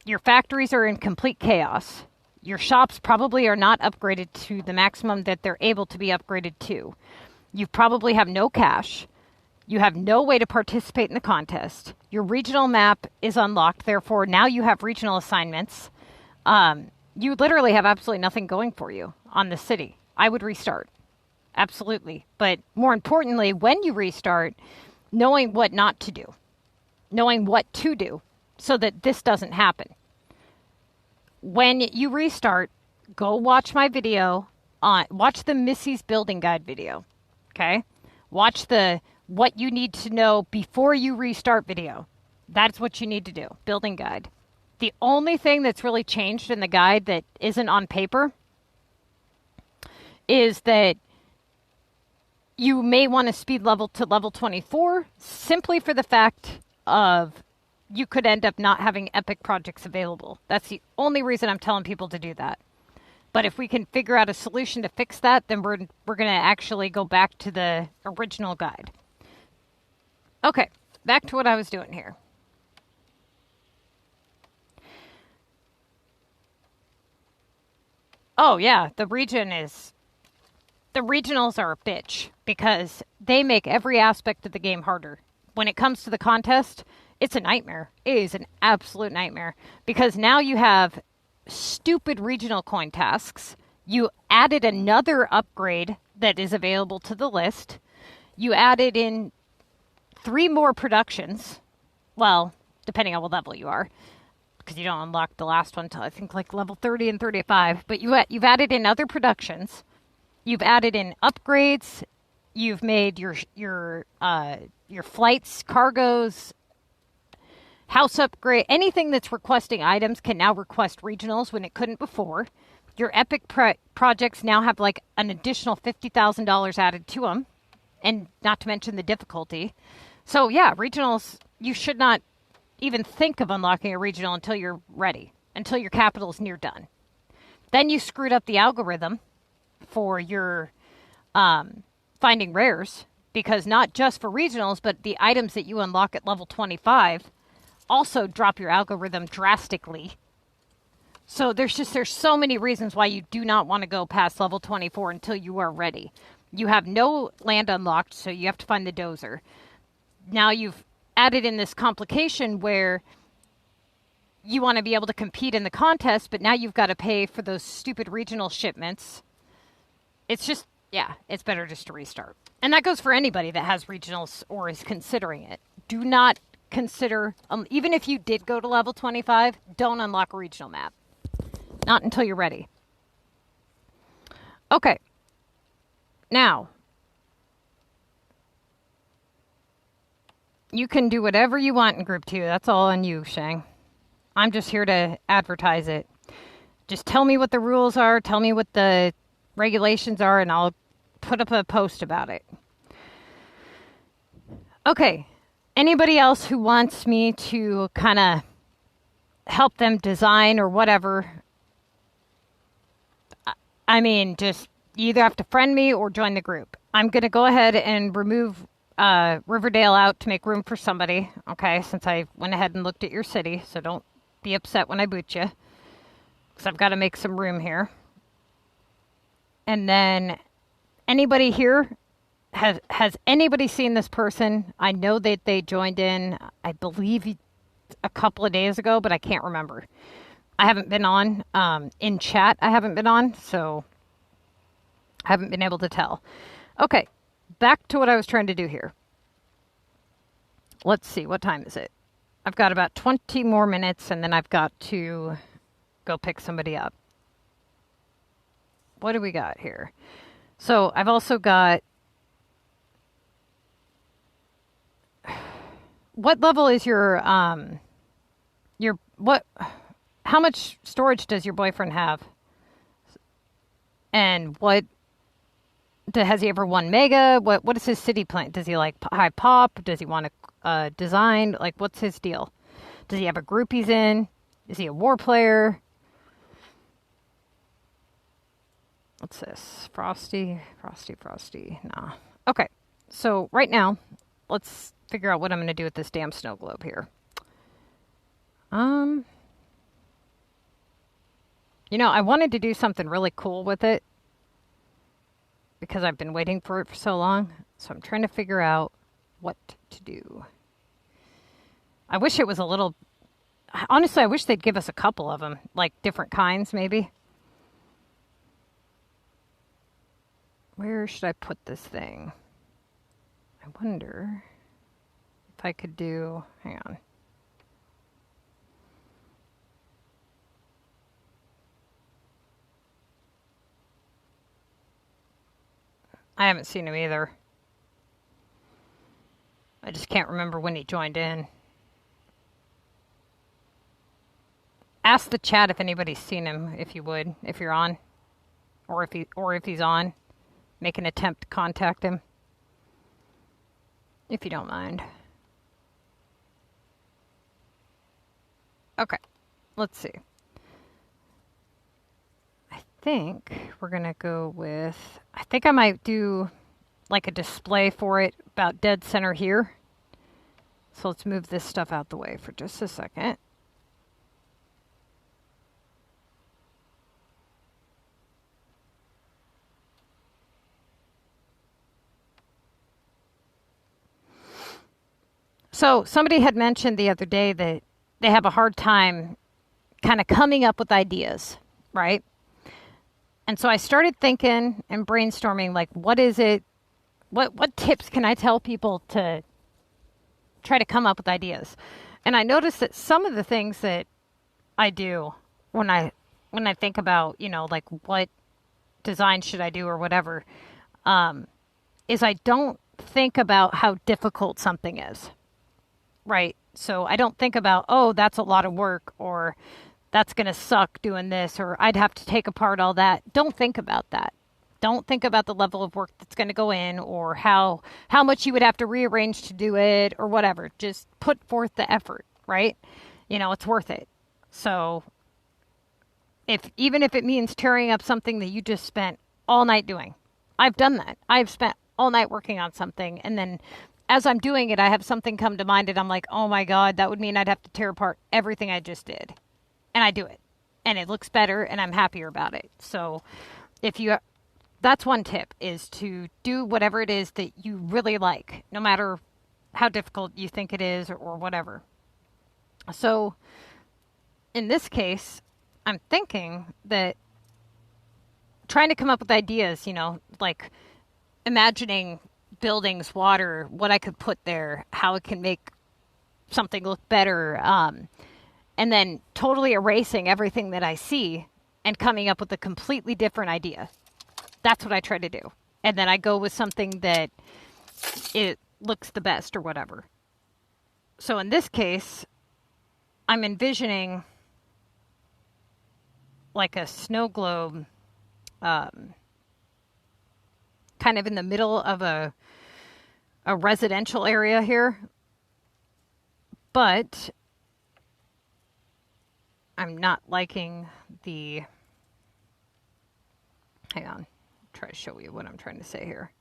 Speaker 1: your factories are in complete chaos, your shops probably are not upgraded to the maximum that they're able to be upgraded to. You probably have no cash. You have no way to participate in the contest. Your regional map is unlocked. Therefore, now you have regional assignments. You literally have absolutely nothing going for you on the city. I would restart. Absolutely. But more importantly, when you restart, knowing what not to do. Knowing what to do so that this doesn't happen. When you restart, go watch my video. Watch the Missy's Building Guide video. Okay? Watch the what you need to know before you restart video. That's what you need to do. Building guide. The only thing that's really changed in the guide that isn't on paper is that you may want to speed level to level 24 simply for the fact of you could end up not having epic projects available. That's the only reason I'm telling people to do that. But if we can figure out a solution to fix that, then we're going to actually go back to the original guide. Okay, back to what I was doing here. Oh yeah, the regionals are a bitch because they make every aspect of the game harder. When it comes to the contest, it's a nightmare. It is an absolute nightmare because now you have stupid regional coin tasks. You added another upgrade that is available to the list. You added in 3 more productions. Well, depending on what level you are, because you don't unlock the last one until I think level 30 and 35. But you've added in other productions. You've added in upgrades. You've made your flights, cargoes, house upgrade. Anything that's requesting items can now request regionals when it couldn't before. Your epic projects now have an additional $50,000 added to them, and not to mention the difficulty. So yeah, regionals, you should not even think of unlocking a regional until you're ready, until your capital is near done. Then you screwed up the algorithm for your finding rares, because not just for regionals, but the items that you unlock at level 25 also drop your algorithm drastically. So there's so many reasons why you do not want to go past level 24 until you are ready. You have no land unlocked, so you have to find the dozer. Now you've added in this complication where you want to be able to compete in the contest, but now you've got to pay for those stupid regional shipments. It's just, yeah, it's better just to restart. And that goes for anybody that has regionals or is considering it. Do not consider, even if you did go to level 25, don't unlock a regional map. Not until you're ready. Okay. Now, you can do whatever you want in Group 2. That's all on you, Shang. I'm just here to advertise it. Just tell me what the rules are, tell me what the regulations are, and I'll put up a post about it. Okay. Anybody else who wants me to kind of help them design or whatever, I mean, just you either have to friend me or join the group. I'm going to go ahead and remove Riverdale out to make room for somebody, okay, since I went ahead and looked at your city, so don't be upset when I boot you, because I've got to make some room here. And then anybody here, has anybody seen this person? I know that they joined in, I believe, a couple of days ago, but I can't remember. I haven't been on. In chat, I haven't been on, so I haven't been able to tell. Okay, back to what I was trying to do here. Let's see, what time is it? I've got about 20 more minutes, and then I've got to go pick somebody up. What do we got here? So I've also got... What level is your what... How much storage does your boyfriend have? And what... Has he ever won Mega? What is his city plan? Does he like high pop? Does he want to design? Like, what's his deal? Does he have a group he's in? Is he a war player? What's this? Frosty. Nah. Okay. So right now, let's figure out what I'm going to do with this damn snow globe here. You know, I wanted to do something really cool with it, because I've been waiting for it for so long. So I'm trying to figure out what to do. I wish it was a little... Honestly, I wish they'd give us a couple of them. Like, different kinds, maybe. Where should I put this thing? I wonder if I could do... Hang on. I haven't seen him either. I just can't remember when he joined in. Ask the chat if anybody's seen him, if you would, if you're on, or if he's on. Make an attempt to contact him, if you don't mind. Okay, let's see. I think we're gonna go with... I think I might do like a display for it about dead center here. So let's move this stuff out the way for just a second. So somebody had mentioned the other day that they have a hard time kind of coming up with ideas, right? And so I started thinking and brainstorming, like, what is it? What tips can I tell people to try to come up with ideas? And I noticed that some of the things that I do when I think about, you know, like what design should I do or whatever, is I don't think about how difficult something is, right? So I don't think about, oh, that's a lot of work, or that's going to suck doing this, or I'd have to take apart all that. Don't think about that. Don't think about the level of work that's going to go in or how much you would have to rearrange to do it or whatever. Just put forth the effort, right? It's worth it. So even if it means tearing up something that you just spent all night doing. I've done that. I've spent all night working on something, and then as I'm doing it, I have something come to mind, and I'm like, oh my God, that would mean I'd have to tear apart everything I just did. And I do it. And it looks better, and I'm happier about it. So that's one tip, is to do whatever it is that you really like, no matter how difficult you think it is or whatever. So in this case, I'm thinking that trying to come up with ideas, like imagining buildings, water, what I could put there, how it can make something look better, and then totally erasing everything that I see and coming up with a completely different idea. That's what I try to do. And then I go with something that it looks the best or whatever. So in this case, I'm envisioning like a snow globe, kind of in the middle of a residential area here. But I'm not liking the... Hang on. Try to show you what I'm trying to say here.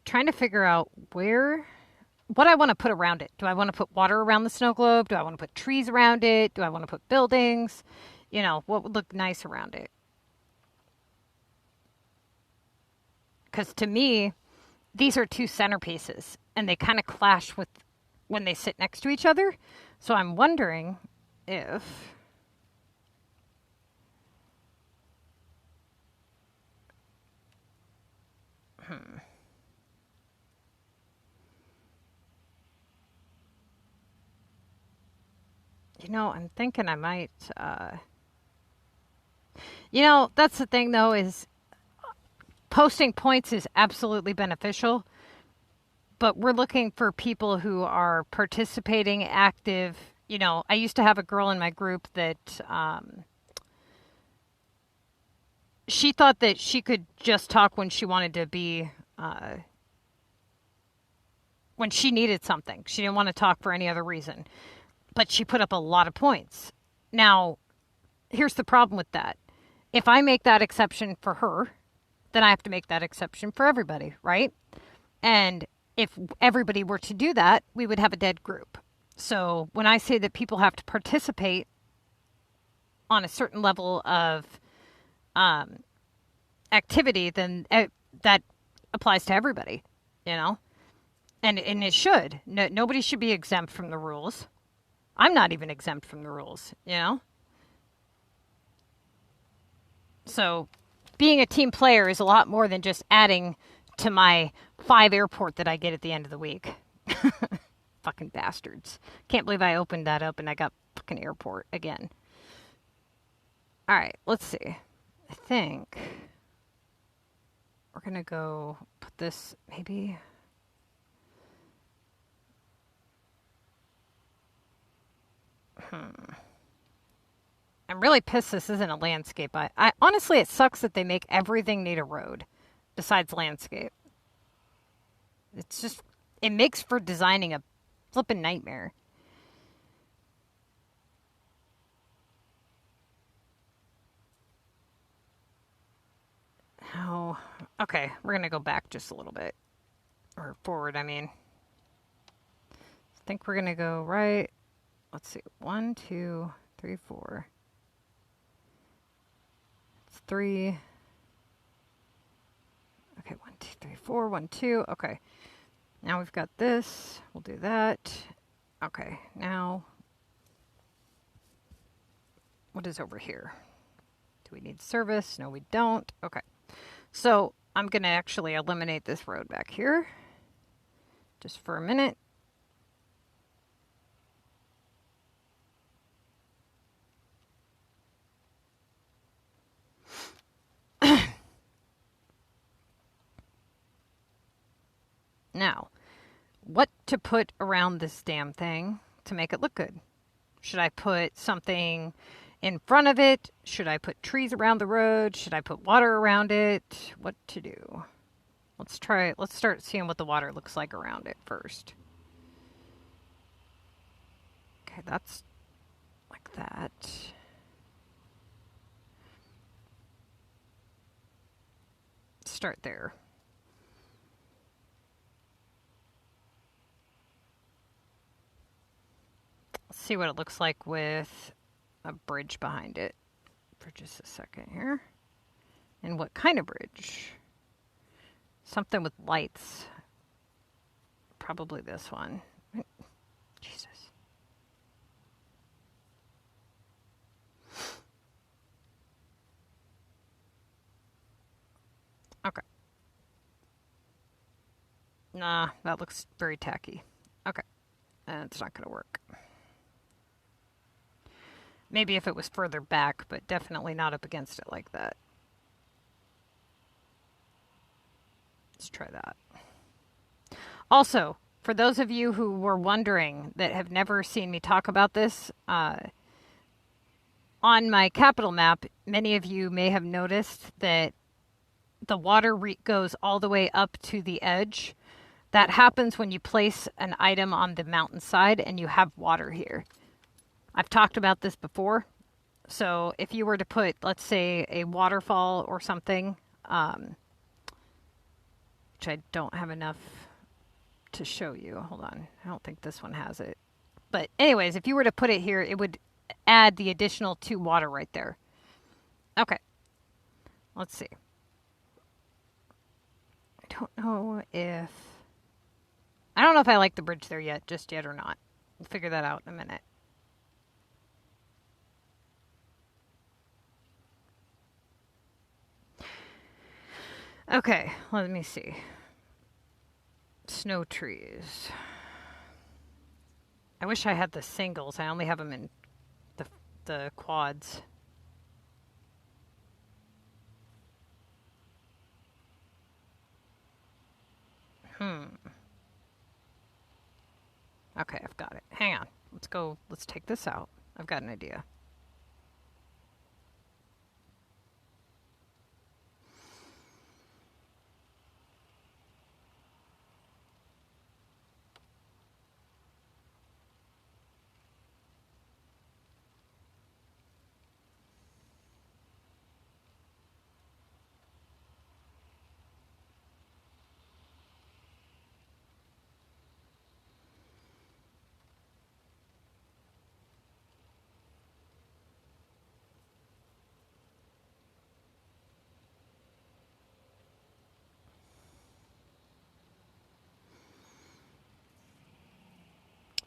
Speaker 1: Trying to figure out what I want to put around it. Do I want to put water around the snow globe? Do I want to put trees around it? Do I want to put buildings? What would look nice around it? Because to me, these are two centerpieces, and they kind of clash with when they sit next to each other. So I'm wondering if... I'm thinking I might... that's the thing, though, is posting points is absolutely beneficial, but we're looking for people who are participating, active. I used to have a girl in my group that she thought that she could just talk when she wanted to be, when she needed something. She didn't want to talk for any other reason. But she put up a lot of points. Now, here's the problem with that. If I make that exception for her, then I have to make that exception for everybody, right? And if everybody were to do that, we would have a dead group. So when I say that people have to participate on a certain level of activity, then that applies to everybody, And it should. Nobody should be exempt from the rules. I'm not even exempt from the rules, So being a team player is a lot more than just adding to my 5 airport that I get at the end of the week. Fucking bastards. Can't believe I opened that up and I got fucking airport again. All right, let's see. I think we're going to go put this maybe... I'm really pissed this isn't a landscape. I honestly, it sucks that they make everything need a road besides landscape. It's just, it makes for designing a flippin' nightmare. Oh, okay. We're going to go back just a little bit. Or forward, I mean. I think we're going to go right. Let's see. 1, 2, 3, 4. It's 3. Okay, 1, 2, 3, 4. 1, 2. Okay. Now we've got this. We'll do that. Okay. Now, what is over here? Do we need service? No, we don't. Okay. So I'm going to actually eliminate this road back here just for a minute. Now, what to put around this damn thing to make it look good? Should I put something in front of it? Should I put trees around the road? Should I put water around it? What to do? Let's try it. Let's start seeing what the water looks like around it first. Okay, that's like that. Start there. Let's see what it looks like with a bridge behind it for just a second here. And what kind of bridge? Something with lights. Probably this one. Jesus. Okay. Nah, that looks very tacky. Okay. It's not going to work. Maybe if it was further back, but definitely not up against it like that. Let's try that. Also, for those of you who were wondering that have never seen me talk about this, on my capital map, many of you may have noticed that the water goes all the way up to the edge. That happens when you place an item on the mountainside and you have water here. I've talked about this before. So if you were to put, let's say, a waterfall or something, which I don't have enough to show you. Hold on. I don't think this one has it. But anyways, if you were to put it here, it would add the additional 2 water right there. Okay. Let's see. I don't know if I like the bridge there just yet or not. We'll figure that out in a minute. Okay, let me see. Snow trees. I wish I had the singles. I only have them in the quads. Okay, I've got it. Hang on. Let's take this out. I've got an idea.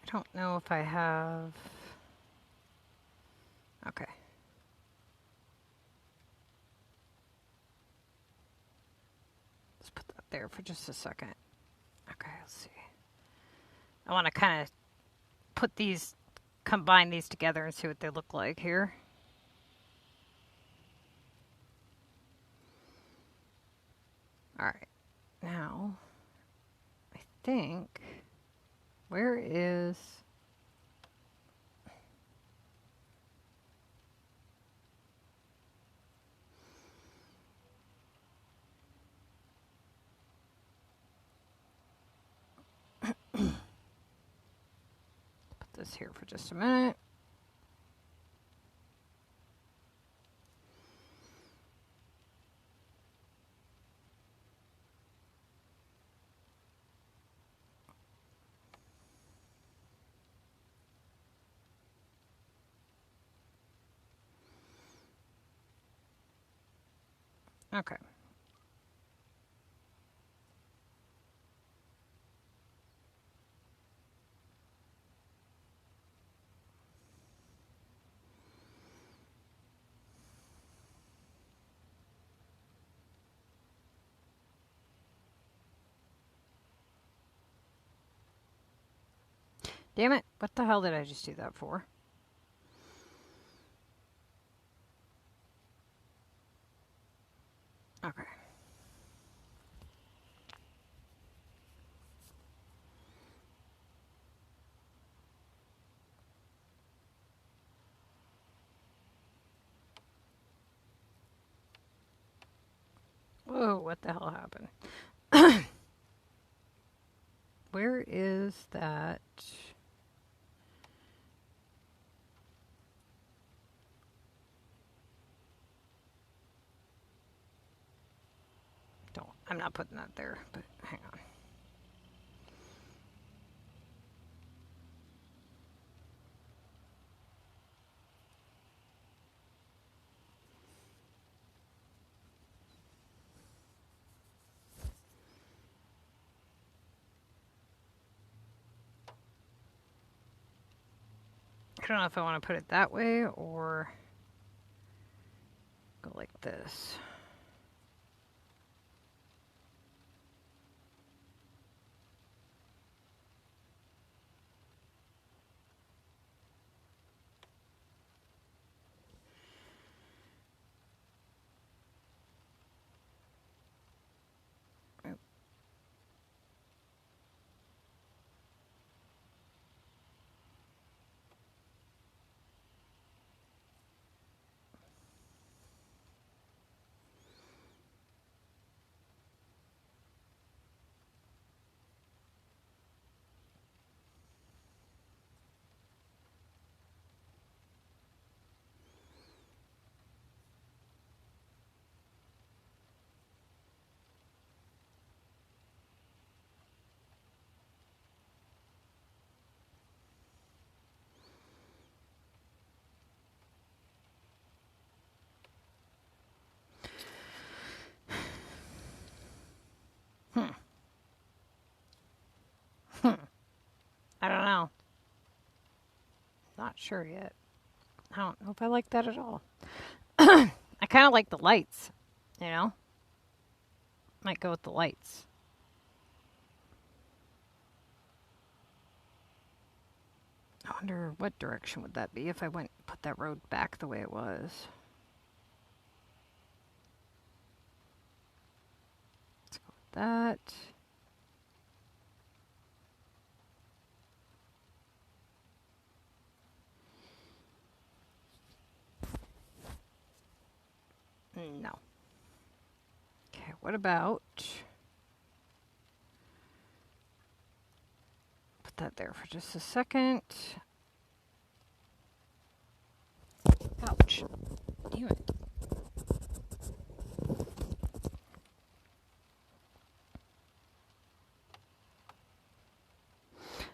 Speaker 1: I don't know if I have... Okay. Let's put that there for just a second. Okay, let's see. I want to kind of combine these together and see what they look like here. All right. Now, I think... Where is... Put this here for just a minute. Okay. Damn it. What the hell did I just do that for? Okay. Oh, what the hell happened? Where is that? I'm not putting that there, but hang on. I don't know if I want to put it that way or go like this. I don't know. Not sure yet. I don't know if I like that at all. I kind of like the lights, you know? Might go with the lights. I wonder what direction would that be if I put that road back the way it was. Let's go with that. No. Okay, what about... Put that there for just a second. Ouch. Damn it.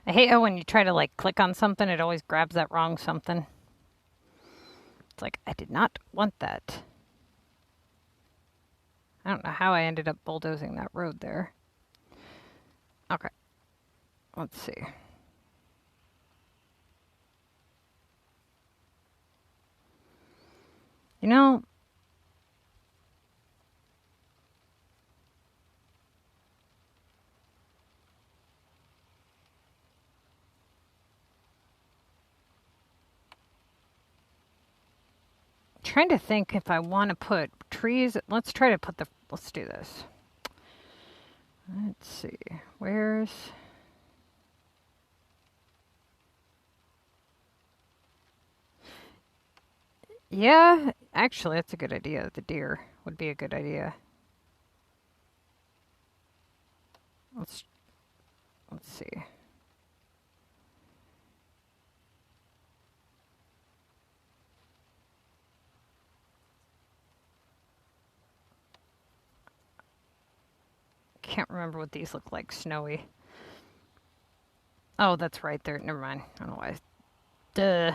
Speaker 1: I hate how when you try to like click on something, it always grabs that wrong something. It's like, I did not want that. I don't know how I ended up bulldozing that road there. Okay. Let's see. You know, trying to think if I want to put trees. Let's try to put let's do this. Let's see. Where's... Yeah, actually, that's a good idea. The deer would be a good idea. Let's see. Can't remember what these look like. Snowy. Oh, that's right there. Never mind. I don't know why. Duh.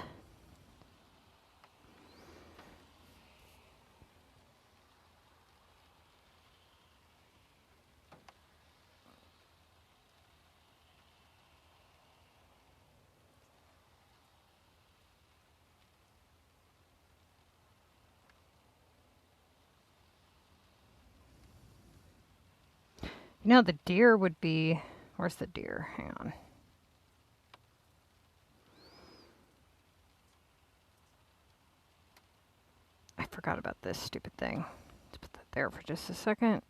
Speaker 1: You know, the deer would be... Where's the deer? Hang on. I forgot about this stupid thing. Let's put that there for just a second.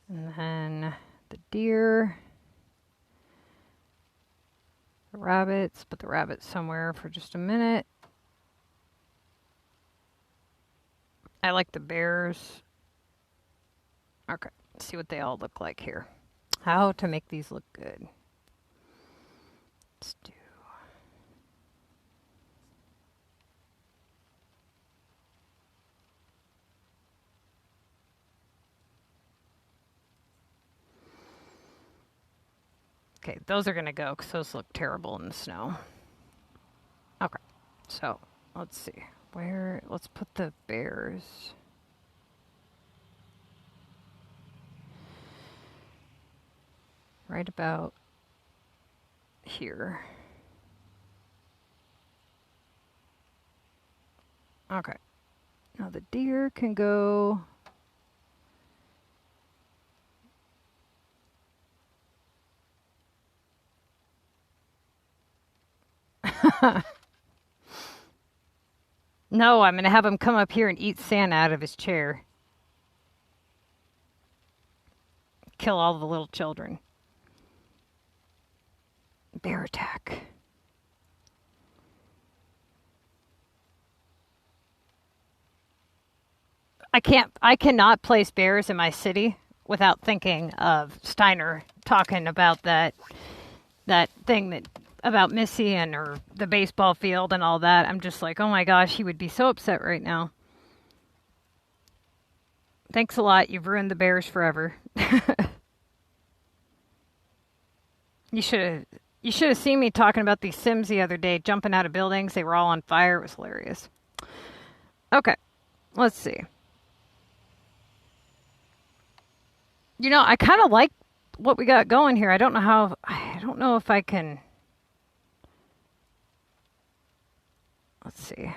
Speaker 1: And then the deer. The rabbits. Put the rabbits somewhere for just a minute. I like the bears. Okay, let's see what they all look like here. How to make these look good. Let's do. Okay, those are going to go because those look terrible in the snow. Okay, so let's see. Let's put the bears. Right about here. Okay, now the deer can go. No, I'm going to have him come up here and eat sand out of his chair. Kill all the little children. Bear attack. I cannot place bears in my city without thinking of Steiner talking about that thing about Missy and her the baseball field and all that. I'm just like, oh my gosh, he would be so upset right now. Thanks a lot. You've ruined the bears forever. You should have seen me talking about these Sims the other day, jumping out of buildings. They were all on fire. It was hilarious. Okay, let's see. You know, I kind of like what we got going here. I don't know if I can. Let's see.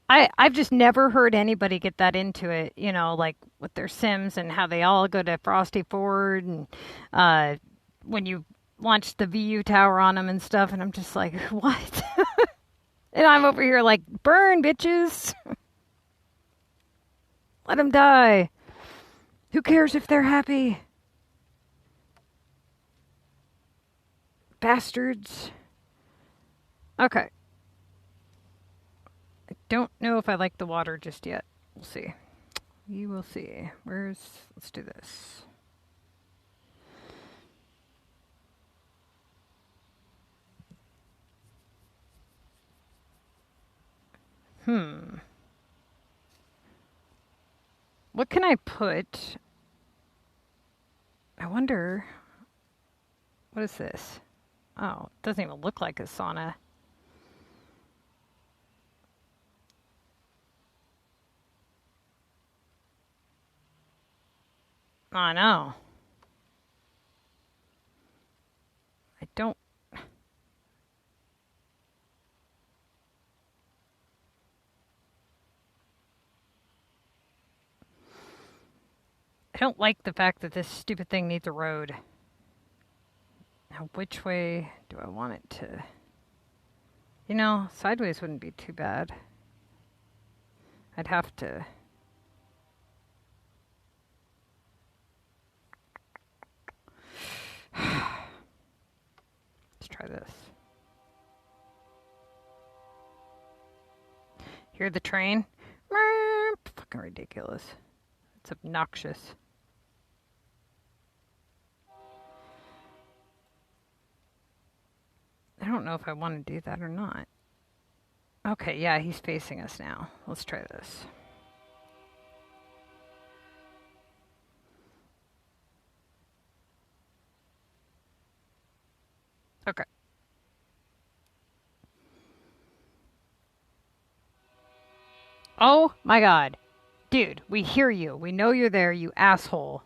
Speaker 1: I've just never heard anybody get that into it, you know, like with their Sims and how they all go to Frosty Ford and when you launch the VU tower on them and stuff. And I'm just like, what? And I'm over here like, burn, bitches. Let them die. Who cares if they're happy? Bastards. Okay. I don't know if I like the water just yet. We'll see. We will see. Let's do this. What can I put? I wonder. What is this? Oh, it doesn't even look like a sauna. I know. I don't. I don't like the fact that this stupid thing needs a road. Now, which way do I want it to? You know, sideways wouldn't be too bad. I'd have to. Let's try this. Hear the train? Fucking ridiculous. It's obnoxious. I don't know if I want to do that or not. Okay, yeah, he's facing us now. Let's try this. Okay. Oh my god. Dude, we hear you. We know you're there, you asshole.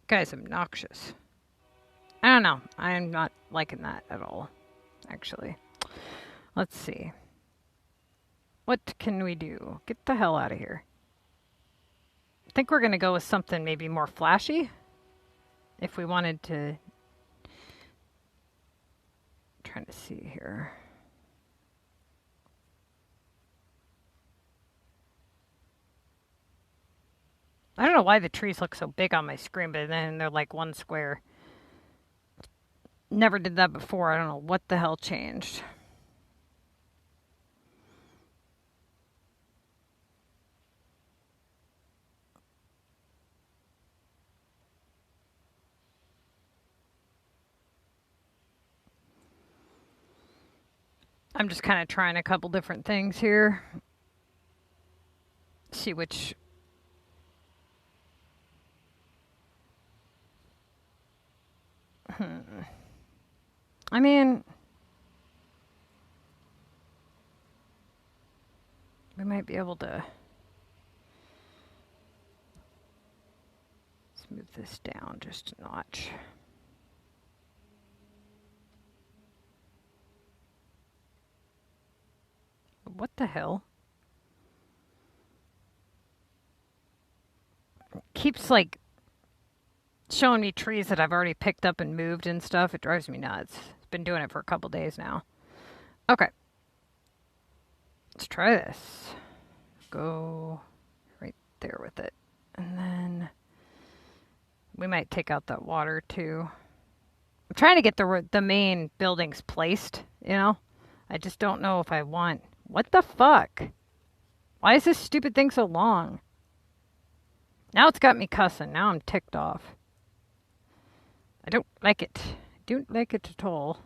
Speaker 1: Guy's obnoxious. I don't know. I'm not liking that at all, actually. Let's see. What can we do? Get the hell out of here. I think we're going to go with something maybe more flashy. If we wanted to... Trying to see here. I don't know why the trees look so big on my screen, but then they're like one square. Never did that before. I don't know what the hell changed. I'm just kind of trying a couple different things here. See which... I mean... we might be able to... let's move this down just a notch. What the hell? It keeps like showing me trees that I've already picked up and moved and stuff. It drives me nuts. It's been doing it for a couple days now. Okay. Let's try this. Go right there with it. And then we might take out that water too. I'm trying to get the main buildings placed, you know? I just don't know if I want... what the fuck? Why is this stupid thing so long? Now it's got me cussing. Now I'm ticked off. I don't like it. I don't like it at all.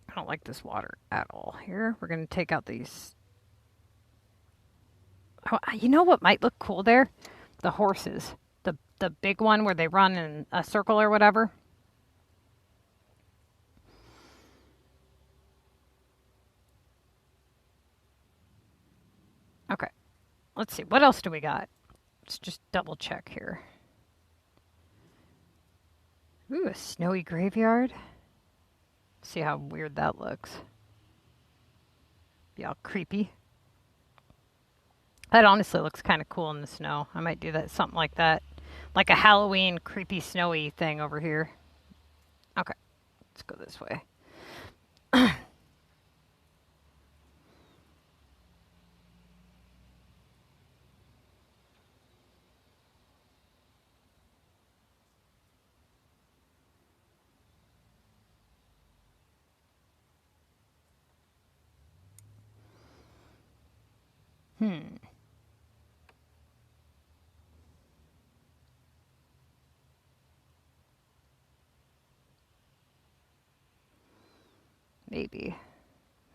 Speaker 1: I don't like this water at all. Here, we're going to take out these. Oh, you know what might look cool there? The horses. The big one where they run in a circle or whatever. Okay. Let's see. What else do we got? Let's just double check here. Ooh, a snowy graveyard. See how weird that looks. Be all creepy. That honestly looks kind of cool in the snow. I might do that, something like that. Like a Halloween creepy snowy thing over here. Okay. Let's go this way.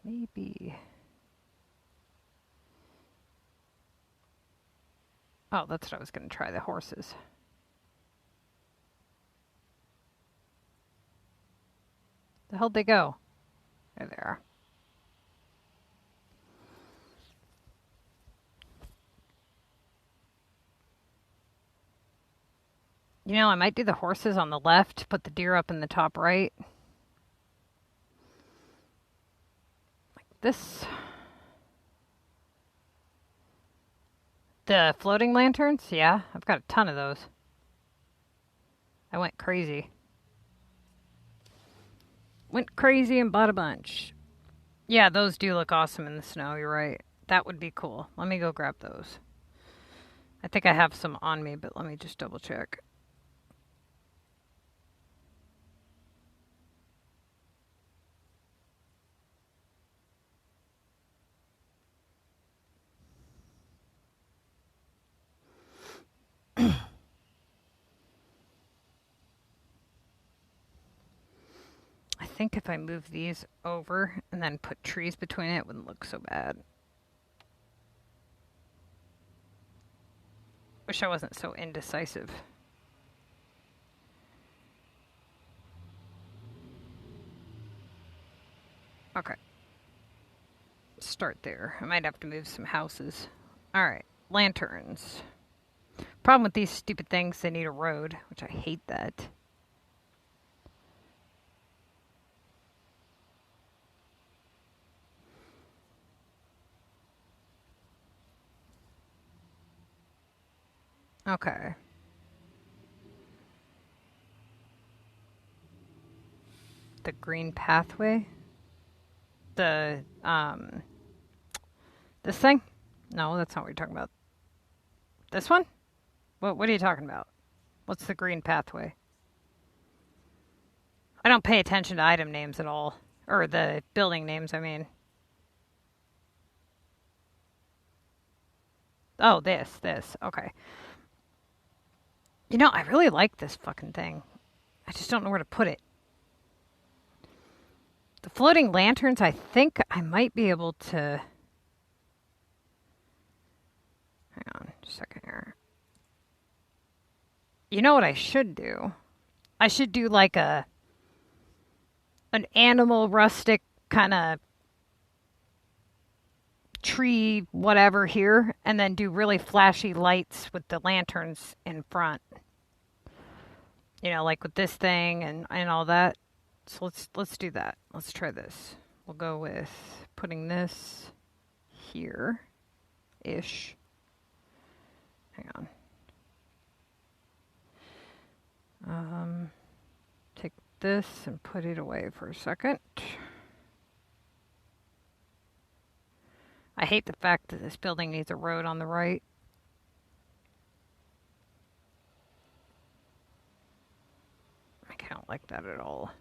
Speaker 1: Maybe. Oh, that's what I was going to try, the horses. The hell'd they go? There they are. You know, I might do the horses on the left, put the deer up in the top right. Like this. The floating lanterns? Yeah, I've got a ton of those. I went crazy. Went crazy and bought a bunch. Yeah, those do look awesome in the snow, you're right. That would be cool. Let me go grab those. I think I have some on me, but let me just double check. I think if I move these over and then put trees between it wouldn't look so bad. Wish I wasn't so indecisive. Okay. Start there. I might have to move some houses. Alright, lanterns. Problem with these stupid things, they need a road, which I hate that. Okay. The green pathway? The, this thing? No, that's not what you're talking about. This one? What are you talking about? What's the green pathway? I don't pay attention to item names at all. Or the building names, I mean. Oh, this. Okay. You know, I really like this fucking thing. I just don't know where to put it. The floating lanterns, I think I might be able to... Hang on a second here. You know what I should do? I should do like an animal rustic kind of tree whatever here, and then do really flashy lights with the lanterns in front. You know, like with this thing and all that. So let's do that. Let's try this. We'll go with putting this here-ish. Hang on. Take this and put it away for a second. I hate the fact that this building needs a road on the right. I don't like that at all.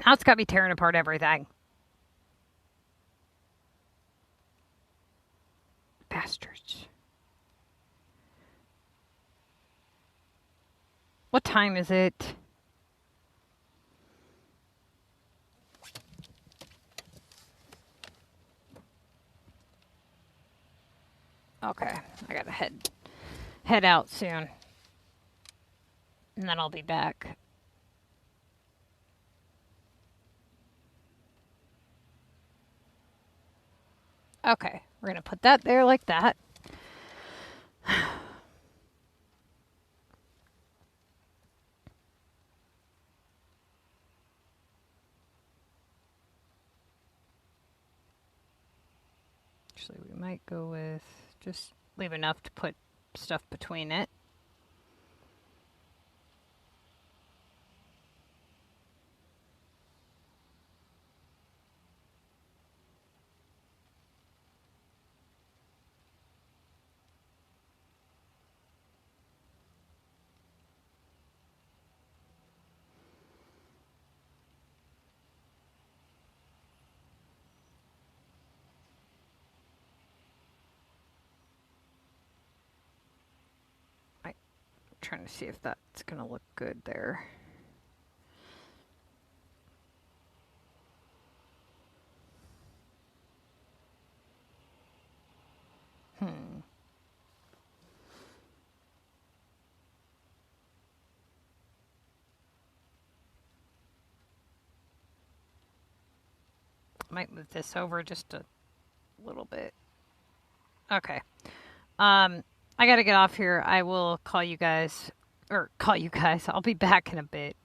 Speaker 1: Now it's got me tearing apart everything. Bastards. What time is it? Okay, I gotta head out soon. And then I'll be back. Okay, we're gonna put that there like that. Actually, we might go with just leave enough to put stuff between it. Trying to see if that's gonna look good there. Might move this over just a little bit. Okay. I gotta get off here. I will call you guys. I'll be back in a bit.